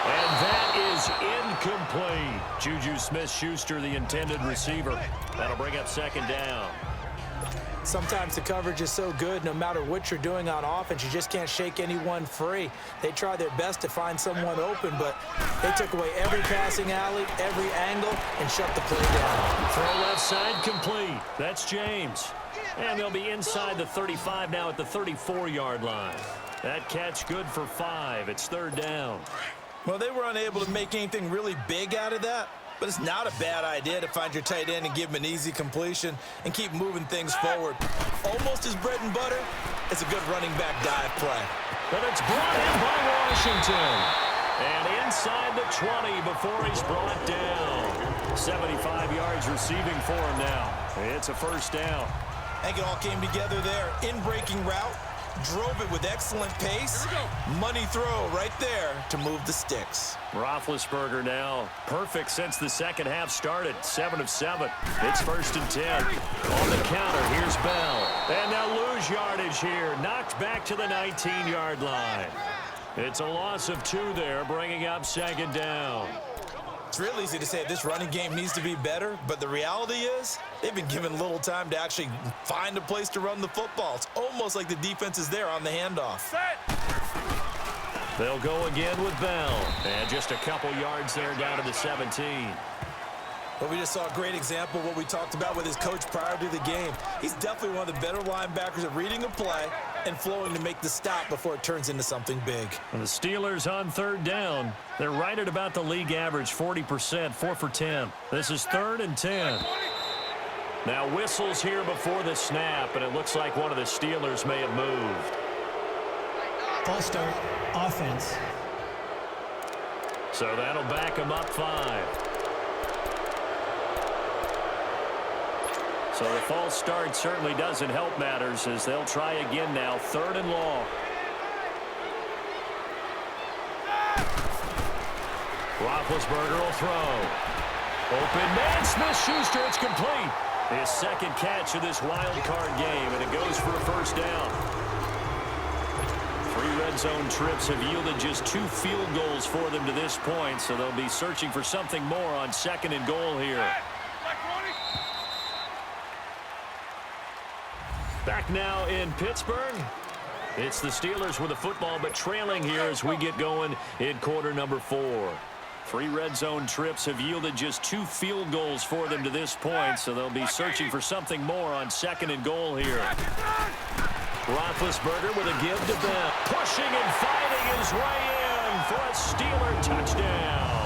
And that is incomplete. Juju Smith-Schuster, the intended receiver. That'll bring up second down. Sometimes the coverage is so good, no matter what you're doing on offense, you just can't shake anyone free. They try their best to find someone open, but they took away every passing alley, every angle, and shut the play down. Throw left side complete. That's James. And they'll be inside the 35 now at the 34-yard line. That catch good for 5. It's third down. Well, they were unable to make anything really big out of that. But it's not a bad idea to find your tight end and give him an easy completion and keep moving things forward. Almost his bread and butter. It's a good running back dive play. But it's brought in by Washington. And inside the 20 before he's brought down. 75 yards receiving for him now. It's a first down. I think it all came together there. In-breaking route. Drove it with excellent pace. Money throw right there to move the sticks. Roethlisberger now perfect since the second half started. 7 of 7. It's first and 10. On the counter, here's Bell. And they'll lose yardage here. Knocked back to the 19-yard line. It's a loss of 2 there, bringing up second down. It's real easy to say this running game needs to be better, but the reality is they've been given little time to actually find a place to run the football. It's almost like the defense is there on the handoff. They'll go again with Bell. And just a couple yards there down to the 17. But we just saw a great example of what we talked about with his coach prior to the game. He's definitely one of the better linebackers at reading a play and flowing to make the stop before it turns into something big. And the Steelers on third down. They're right at about the league average, 40%, 4 for 10. This is third and 10. Now whistles here before the snap, and it looks like one of the Steelers may have moved. False start, offense. So that'll back them up 5. So the false start certainly doesn't help matters as they'll try again now, third and long. Roethlisberger will throw. Open man, Smith-Schuster, it's complete. His second catch of this wild card game, and it goes for a first down. 3 red zone trips have yielded just 2 field goals for them to this point, so they'll be searching for something more on second and goal here. Back now in Pittsburgh. It's the Steelers with the football, but trailing here as we get going in quarter number 4. 3 red zone trips have yielded just 2 field goals for them to this point, so they'll be searching for something more on second and goal here. Roethlisberger with a give to Bell. Pushing and fighting his way in for a Steeler touchdown.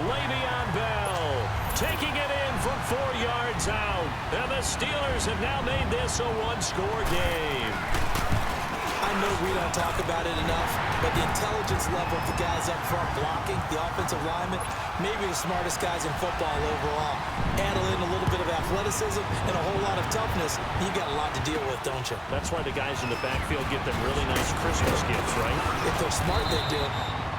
Le'Veon Bell taking it in from 4 yards out. And the Steelers have now made this a 1-score game. I know we don't talk about it enough, but the intelligence level of the guys up front blocking, the offensive linemen, maybe the smartest guys in football overall. Add in a little bit of athleticism and a whole lot of toughness, you got a lot to deal with, don't you? That's why the guys in the backfield get them really nice Christmas gifts, right? If they're smart, they do.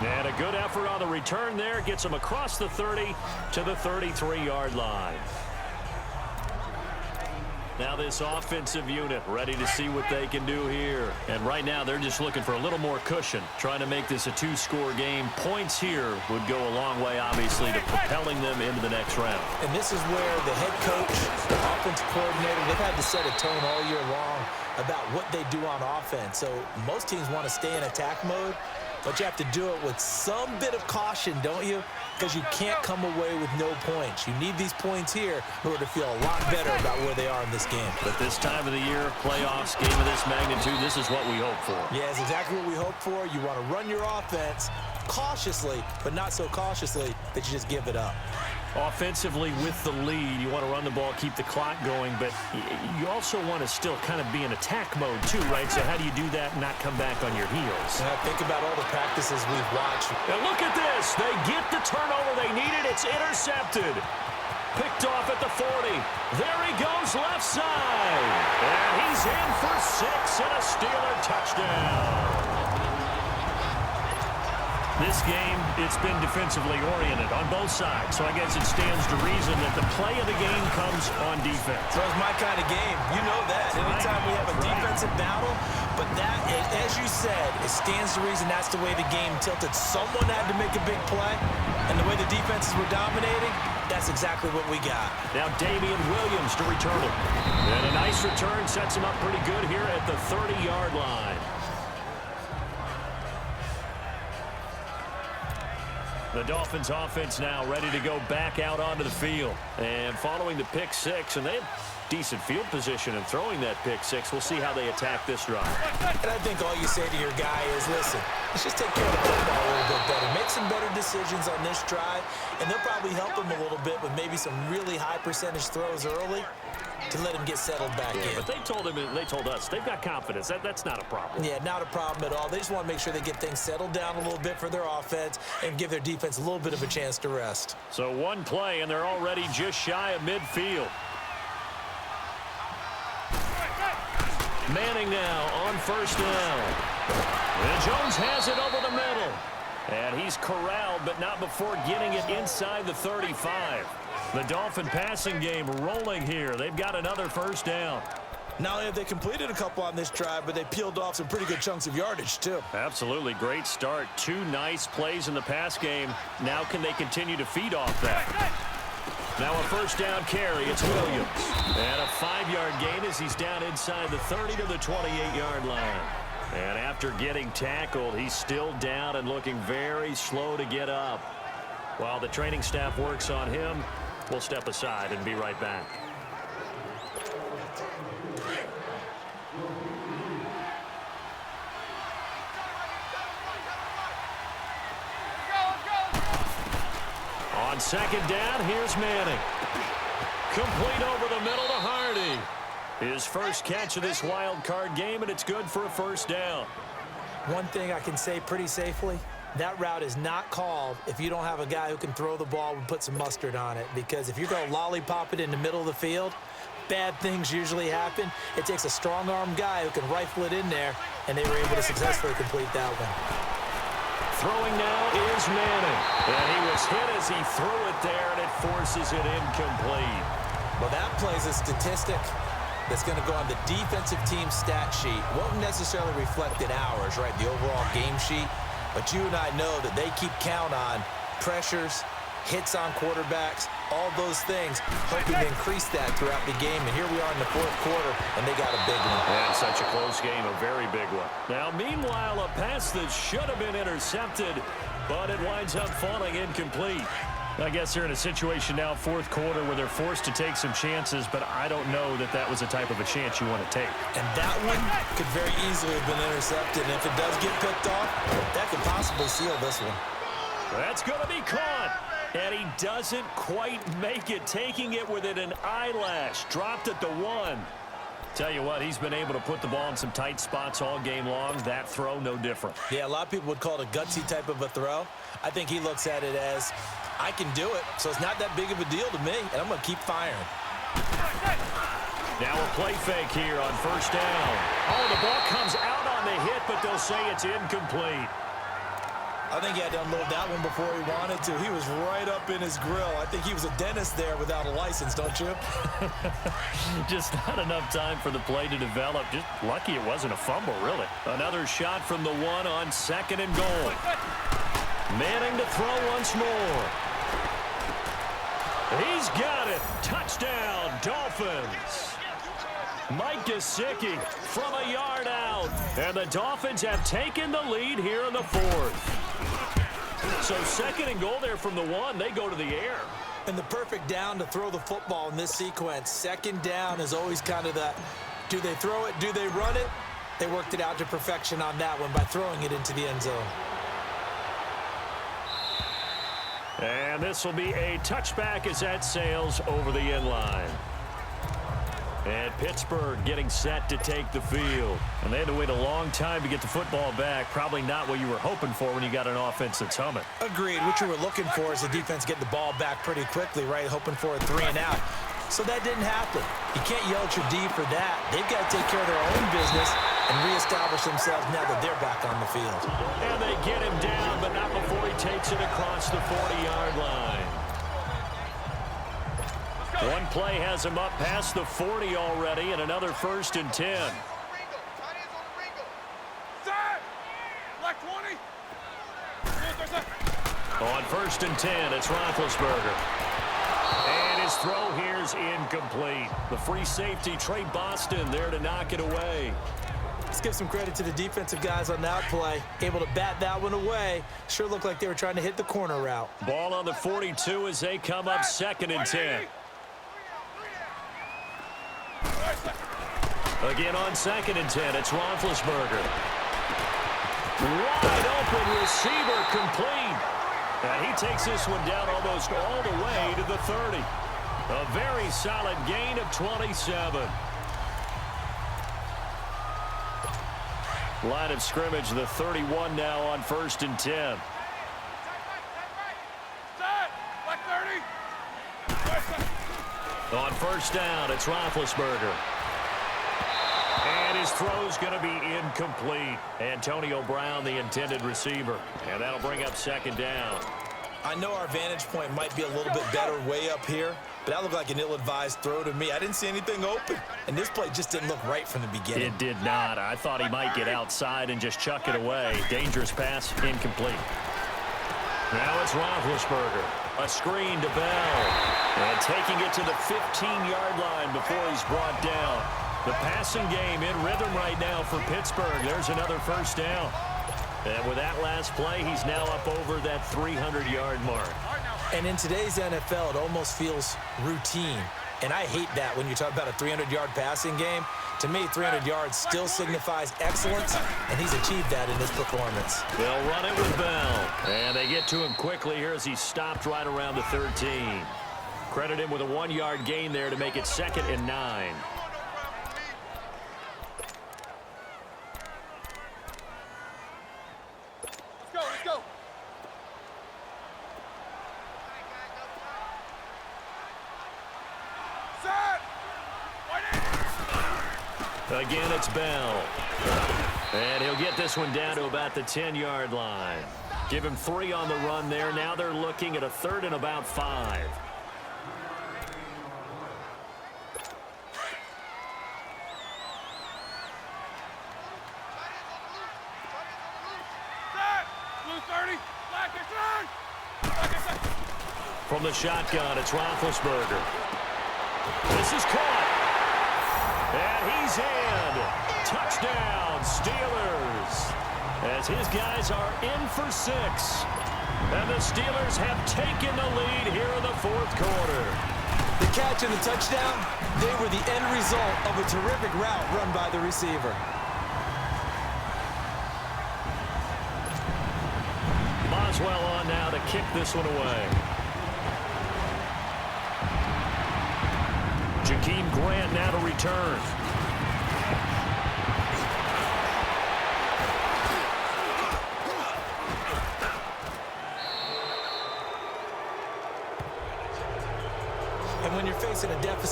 And a good effort on the return there gets them across the 30 to the 33-yard line. Now this offensive unit ready to see what they can do here. And right now they're just looking for a little more cushion, trying to make this a two-score game. Points here would go a long way, obviously, to propelling them into the next round. And this is where the head coach, the offensive coordinator, they've had to set a tone all year long about what they do on offense. So most teams want to stay in attack mode, but you have to do it with some bit of caution, don't you? Because you can't come away with no points. You need these points here in order to feel a lot better about where they are in this game. But this time of the year, playoffs, game of this magnitude, this is what we hope for. Yeah, it's exactly what we hope for. You want to run your offense cautiously, but not so cautiously that you just give it up. Offensively with the lead, you want to run the ball, keep the clock going, but you also want to still kind of be in attack mode too, right? So how do you do that and not come back on your heels? Think about all the practices we've watched. And look at this. They get the turnover they needed. It's intercepted. Picked off at the 40. There he goes left side. And he's in for 6 and a Steeler touchdown. This game, it's been defensively oriented on both sides, so I guess it stands to reason that the play of the game comes on defense. So it's my kind of game. You know that. Anytime we have a defensive battle, but that, as you said, it stands to reason that's the way the game tilted. Someone had to make a big play, and the way the defenses were dominating, that's exactly what we got. Now Damian Williams to return it. And a nice return sets him up pretty good here at the 30-yard line. The Dolphins offense now ready to go back out onto the field. And following the pick six, and they have decent field position in throwing that pick six. We'll see how they attack this drive. And I think all you say to your guy is, listen, let's just take care of the football a little bit better. Make some better decisions on this drive, and they'll probably help him a little bit with maybe some really high percentage throws early to let him get settled back in. But they told him, and they told us, they've got confidence. That's not a problem. Yeah, not a problem at all. They just want to make sure they get things settled down a little bit for their offense and give their defense a little bit of a chance to rest. So one play, and they're already just shy of midfield. Manning now on first down. And Jones has it over the middle. And he's corralled, but not before getting it inside the 35. The Dolphin passing game rolling here. They've got another first down. Not only have they completed a couple on this drive, but they peeled off some pretty good chunks of yardage, too. Absolutely. Great start. 2 nice plays in the pass game. Now can they continue to feed off that? Now a first down carry. It's Williams. And a 5-yard gain as he's down inside the 30 to the 28-yard line. And after getting tackled, he's still down and looking very slow to get up. While the training staff works on him, we'll step aside and be right back. On second down, here's Manning. Complete over the middle to Hardy. His first catch of this wild card game, and it's good for a first down. One thing I can say pretty safely, that route is not called if you don't have a guy who can throw the ball and put some mustard on it. Because if you're going to lollipop it in the middle of the field, bad things usually happen. It takes a strong-arm guy who can rifle it in there, and they were able to successfully complete that one. Throwing now is Manning. And he was hit as he threw it there, and it forces it incomplete. Well, that plays a statistic that's going to go on the defensive team stat sheet. Won't necessarily reflect in ours, right, the overall game sheet. But you and I know that they keep count on pressures, hits on quarterbacks, all those things, hoping to increase that throughout the game. And here we are in the fourth quarter, and they got a big one. And such a close game, a very big one. Now, meanwhile, a pass that should have been intercepted, but it winds up falling incomplete. I guess they're in a situation now, fourth quarter, where they're forced to take some chances, but I don't know that that was the type of a chance you want to take. And that one could very easily have been intercepted, and if it does get picked off, that could possibly seal this one. That's going to be caught, and he doesn't quite make it, taking it within an eyelash. Dropped at the 1. Tell you what, he's been able to put the ball in some tight spots all game long. That throw, no different. Yeah, a lot of people would call it a gutsy type of a throw. I think he looks at it as, I can do it, so it's not that big of a deal to me, and I'm going to keep firing. Now a play fake here on first down. Oh, the ball comes out on the hit, but they'll say it's incomplete. I think he had to unload that one before he wanted to. He was right up in his grill. I think he was a dentist there without a license, don't you? Just not enough time for the play to develop. Just lucky it wasn't a fumble, really. Another shot from the one on second and goal. Manning to throw once more. He's got it. Touchdown, Dolphins. Mike Gesicki from a yard out. And the Dolphins have taken the lead here in the fourth. So second and goal there from the one. They go to the air. And the perfect down to throw the football in this sequence. Second down is always kind of that, do they throw it, do they run it? They worked it out to perfection on that one by throwing it into the end zone. And this will be a touchback as that sails over the end line. And Pittsburgh getting set to take the field. And they had to wait a long time to get the football back. Probably not what you were hoping for when you got an offense that's humming. Agreed. What you were looking for is the defense get the ball back pretty quickly, right? Hoping for a 3 and out. So that didn't happen. You can't yell at your D for that. They've got to take care of their own business and reestablish themselves now that they're back on the field. And they get him down, but not before he takes it across the 40-yard line. One play has him up past the 40 already, and another 1st and 10. On 1st and 10, it's Roethlisberger. And his throw here is incomplete. The free safety, Trey Boston, there to knock it away. Let's give some credit to the defensive guys on that play. Able to bat that one away. Sure looked like they were trying to hit the corner route. Ball on the 42 as they come up 2nd and 10. Again on 2nd and 10, it's Roethlisberger. Wide open receiver complete. And he takes this one down almost all the way to the 30. A very solid gain of 27. Line of scrimmage, the 31 now on 1st and 10. On 1st down, it's Roethlisberger. And his throw's going to be incomplete. Antonio Brown, the intended receiver. And that'll bring up 2nd down. I know our vantage point might be a little bit better way up here, but that looked like an ill-advised throw to me. I didn't see anything open, and this play just didn't look right from the beginning. It did not. I thought he might get outside and just chuck it away. Dangerous pass, incomplete. Now it's Roethlisberger. A screen to Bell. And taking it to the 15-yard line before he's brought down. The passing game in rhythm right now for Pittsburgh. There's another 1st down. And with that last play, he's now up over that 300-yard mark. And in today's NFL, it almost feels routine. And I hate that when you talk about a 300-yard passing game. To me, 300 yards still signifies excellence, and he's achieved that in this performance. They'll run it with Bell. And they get to him quickly here as he stopped right around the 13. Credit him with a 1-yard gain there to make it 2nd and 9. Again, it's Bell. And he'll get this one down to about the 10-yard line. Give him 3 on the run there. Now they're looking at a 3rd and about 5. From the shotgun, it's Roethlisberger. This is caught. And he's in. Touchdown, Steelers. As his guys are in for 6. And the Steelers have taken the lead here in the 4th quarter. The catch and the touchdown, they were the end result of a terrific route run by the receiver. Boswell on now to kick this one away. Jakeem Grant now to return.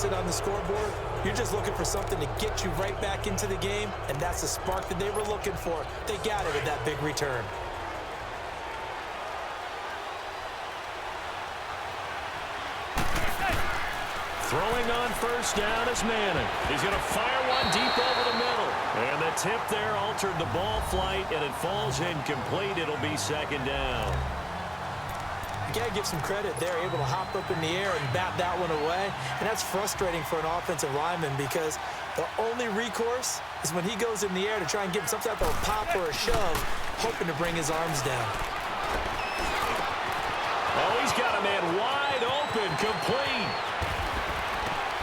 deficit on the scoreboard, you're just looking for something to get you right back into the game, and that's the spark that they were looking for. They got it with that big return. Throwing on first down is Madden. He's going to fire one deep over the middle. And the tip there altered the ball flight, and it falls incomplete. It'll be second down. You got to give some credit. They're able to hop up in the air and bat that one away. And that's frustrating for an offensive lineman because the only recourse is when he goes in the air to try and give some type of a pop or a shove, hoping to bring his arms down. Oh, he's got a man wide open, complete.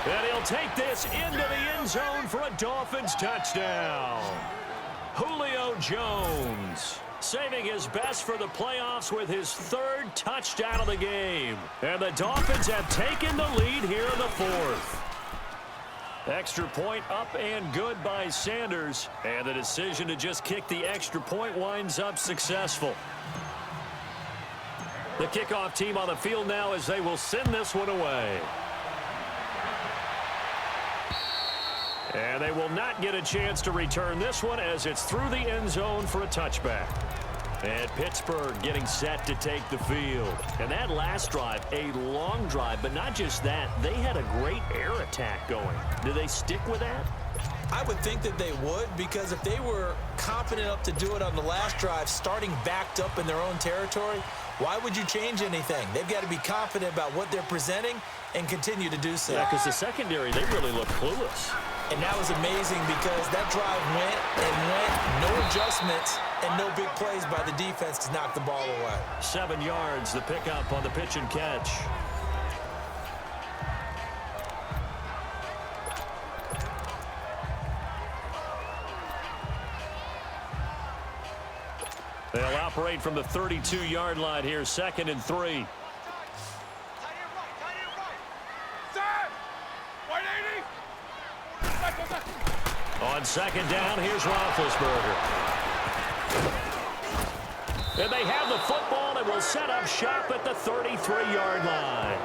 And he'll take this into the end zone for a Dolphins touchdown. Julio Jones saving his best for the playoffs with his third touchdown of the game. And the Dolphins have taken the lead here in the fourth. Extra point up and good by Sanders. And the decision to just kick the extra point winds up successful. The kickoff team on the field now as they will send this one away. And they will not get a chance to return this one as it's through the end zone for a touchback. And Pittsburgh getting set to take the field. And that last drive, a long drive, but not just that. They had a great air attack going. Do they stick with that? I would think that they would, because if they were confident enough to do it on the last drive, starting backed up in their own territory, why would you change anything? They've got to be confident about what they're presenting and continue to do so. Yeah, because the secondary, they really look clueless. And that was amazing because that drive went and went, no adjustments, and no big plays by the defense to knock the ball away. 7 yards, the pickup on the pitch and catch. They'll operate from the 32-yard line here, 2nd and 3. On second down, here's Roethlisberger. And they have the football and will set up shop at the 33-yard line.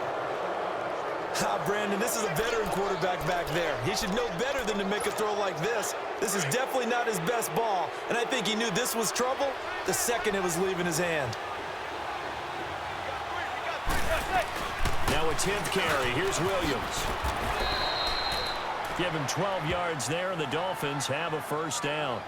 Brandon, this is a veteran quarterback back there. He should know better than to make a throw like this. This is definitely not his best ball, and I think he knew this was trouble the second it was leaving his hand. Now a 10th carry. Here's Williams. Give him 12 yards there, and the Dolphins have a first down.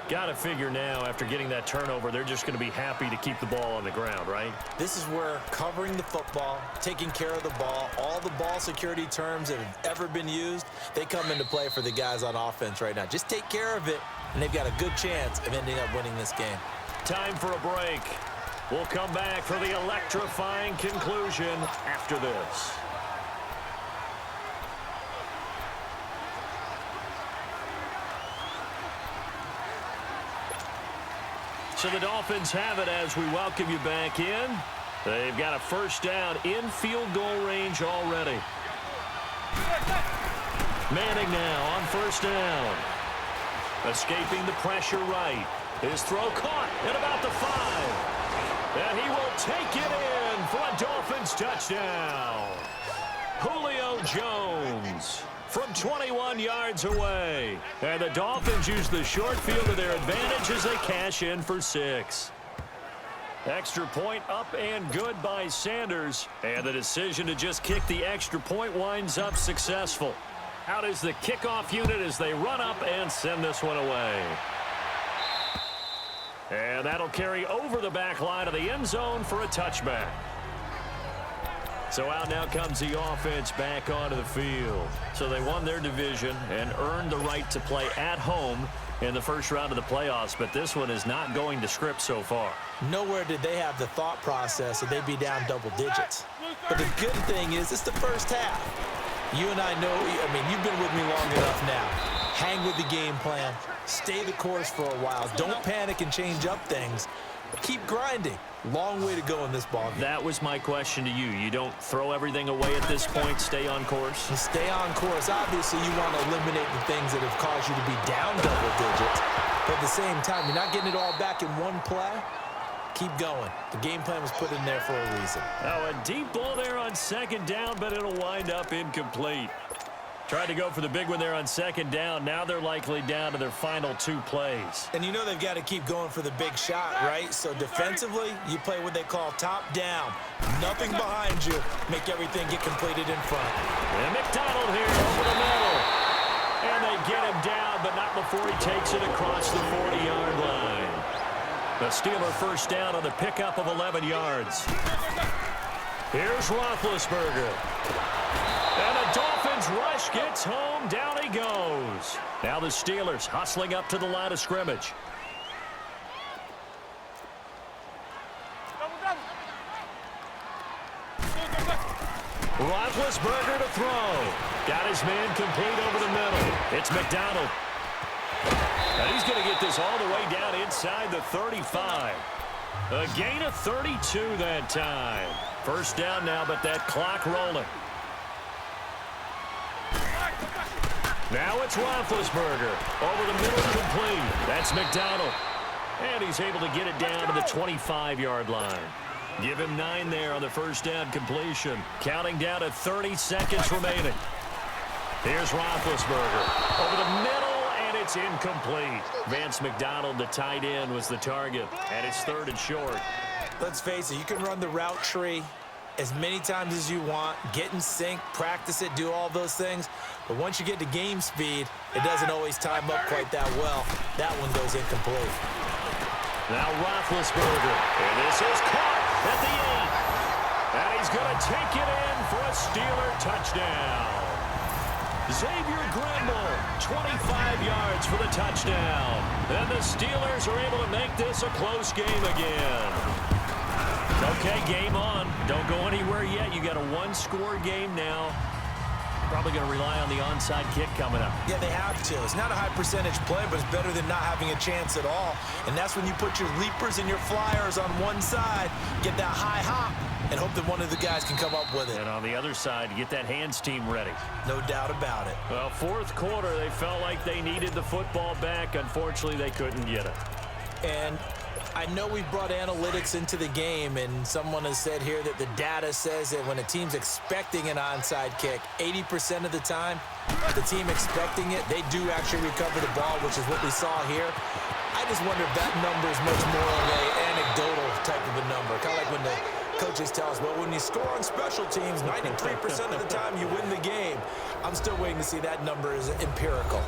Got to figure now, after getting that turnover, they're just going to be happy to keep the ball on the ground, right? This is where covering the football, taking care of the ball, all the ball security terms that have ever been used, they come into play for the guys on offense right now. Just take care of it, and they've got a good chance of ending up winning this game. Time for a break. We'll come back for the electrifying conclusion after this. So the Dolphins have it as we welcome you back in. They've got a first down in field goal range already. Manning now on first down. Escaping the pressure right. His throw caught at about the 5. And he will take it in for a Dolphins touchdown. Julio Jones from 21 yards away. And the Dolphins use the short field to their advantage as they cash in for 6. Extra point up and good by Sanders. And the decision to just kick the extra point winds up successful. Out is the kickoff unit as they run up and send this one away. And that'll carry over the back line of the end zone for a touchback. So out now comes the offense back onto the field. So they won their division and earned the right to play at home in the first round of the playoffs, but this one is not going to script so far. Nowhere did they have the thought process that they'd be down double digits. But the good thing is it's the first half. You and I know, you've been with me long enough now. Hang with the game plan. Stay the course for a while. Don't panic and change up things. Keep grinding. Long way to go in this ballgame. That was my question to you. You don't throw everything away at this point. Stay on course. And stay on course. Obviously, you want to eliminate the things that have caused you to be down double digits. But at the same time, you're not getting it all back in one play. Keep going. The game plan was put in there for a reason. Now a deep ball there on second down, but it'll wind up incomplete. Tried to go for the big one there on second down. Now they're likely down to their final 2 plays. And you know they've got to keep going for the big shot, right? So defensively, you play what they call top down. Nothing behind you. Make everything get completed in front. And McDonald here over the middle. And they get him down, but not before he takes it across the 40-yard line. The Steeler first down on the pickup of 11 yards. Here's Roethlisberger. And the Dolphins rush gets home. Down he goes. Now the Steelers hustling up to the line of scrimmage. Roethlisberger to throw. Got his man complete over the middle. It's McDonald. And he's going to get this all the way down inside the 35. A gain of 32 that time. First down now, but that clock rolling. Now it's Roethlisberger. Over the middle, complete. That's McDonald. And he's able to get it down to the 25-yard line. Give him 9 there on the first down completion. Counting down to 30 seconds remaining. Here's Roethlisberger. Over the middle, and it's incomplete. Vance McDonald, the tight end, was the target. And it's 3rd and short. Let's face it, you can run the route tree as many times as you want, get in sync, practice it, do all those things. But once you get to game speed, it doesn't always time up quite that well. That one goes incomplete. Now Roethlisberger. And this is caught at the 8. And he's going to take it in for a Steeler touchdown. Xavier Grimble, 25 yards for the touchdown. And the Steelers are able to make this a close game again. Okay, game on. Don't go anywhere yet. You got a 1-score game now. Probably going to rely on the onside kick coming up. Yeah, they have to. It's not a high percentage play, but it's better than not having a chance at all. And that's when you put your leapers and your flyers on one side, get that high hop, and hope that one of the guys can come up with it. And on the other side, get that hands team ready. No doubt about it. Well, 4th quarter, they felt like they needed the football back. Unfortunately, they couldn't get it. And I know we've brought analytics into the game, and someone has said here that the data says that when a team's expecting an onside kick, 80% of the time, the team expecting it, they do actually recover the ball, which is what we saw here. I just wonder if that number is much more of an anecdotal type of a number. Kind of like when the coaches tell us, well, when you score on special teams, 93% of the time you win the game. I'm still waiting to see that number is empirical.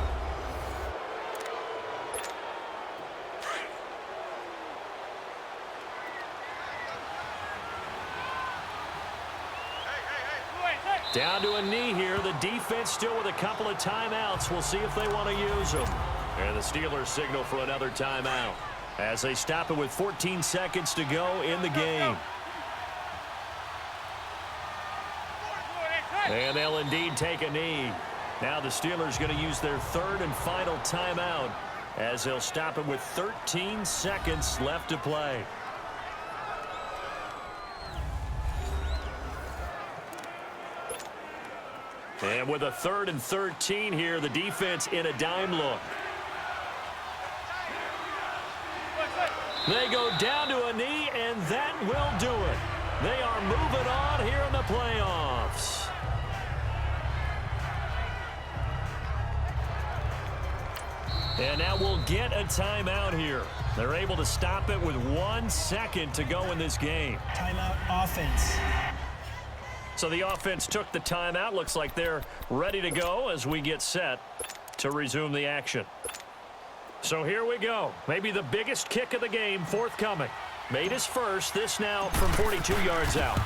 Down to a knee here. The defense still with a couple of timeouts. We'll see if they want to use them. And the Steelers signal for another timeout as they stop it with 14 seconds to go in the game. And they'll indeed take a knee. Now the Steelers going to use their 3rd and final timeout as they'll stop it with 13 seconds left to play. And with a 3rd and 13 here, the defense in a dime look. They go down to a knee, and that will do it. They are moving on here in the playoffs. And now we'll get a timeout here. They're able to stop it with 1 second to go in this game. Timeout offense. So the offense took the timeout. Looks like they're ready to go as we get set to resume the action. So here we go. Maybe the biggest kick of the game forthcoming. Made his first. This now from 42 yards out.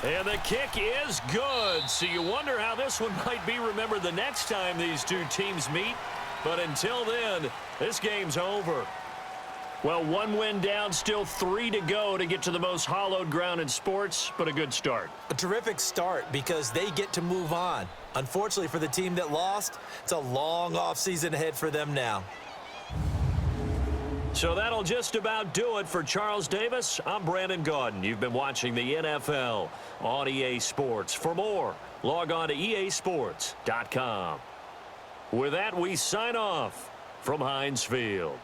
And the kick is good. So you wonder how this one might be remembered the next time these two teams meet. But until then, this game's over. Well, 1 win down, still 3 to go to get to the most hallowed ground in sports, but a good start. A terrific start because they get to move on. Unfortunately for the team that lost, it's a long offseason ahead for them now. So that'll just about do it for Charles Davis. I'm Brandon Gaudin. You've been watching the NFL on EA Sports. For more, log on to easports.com. With that, we sign off from Heinz Field.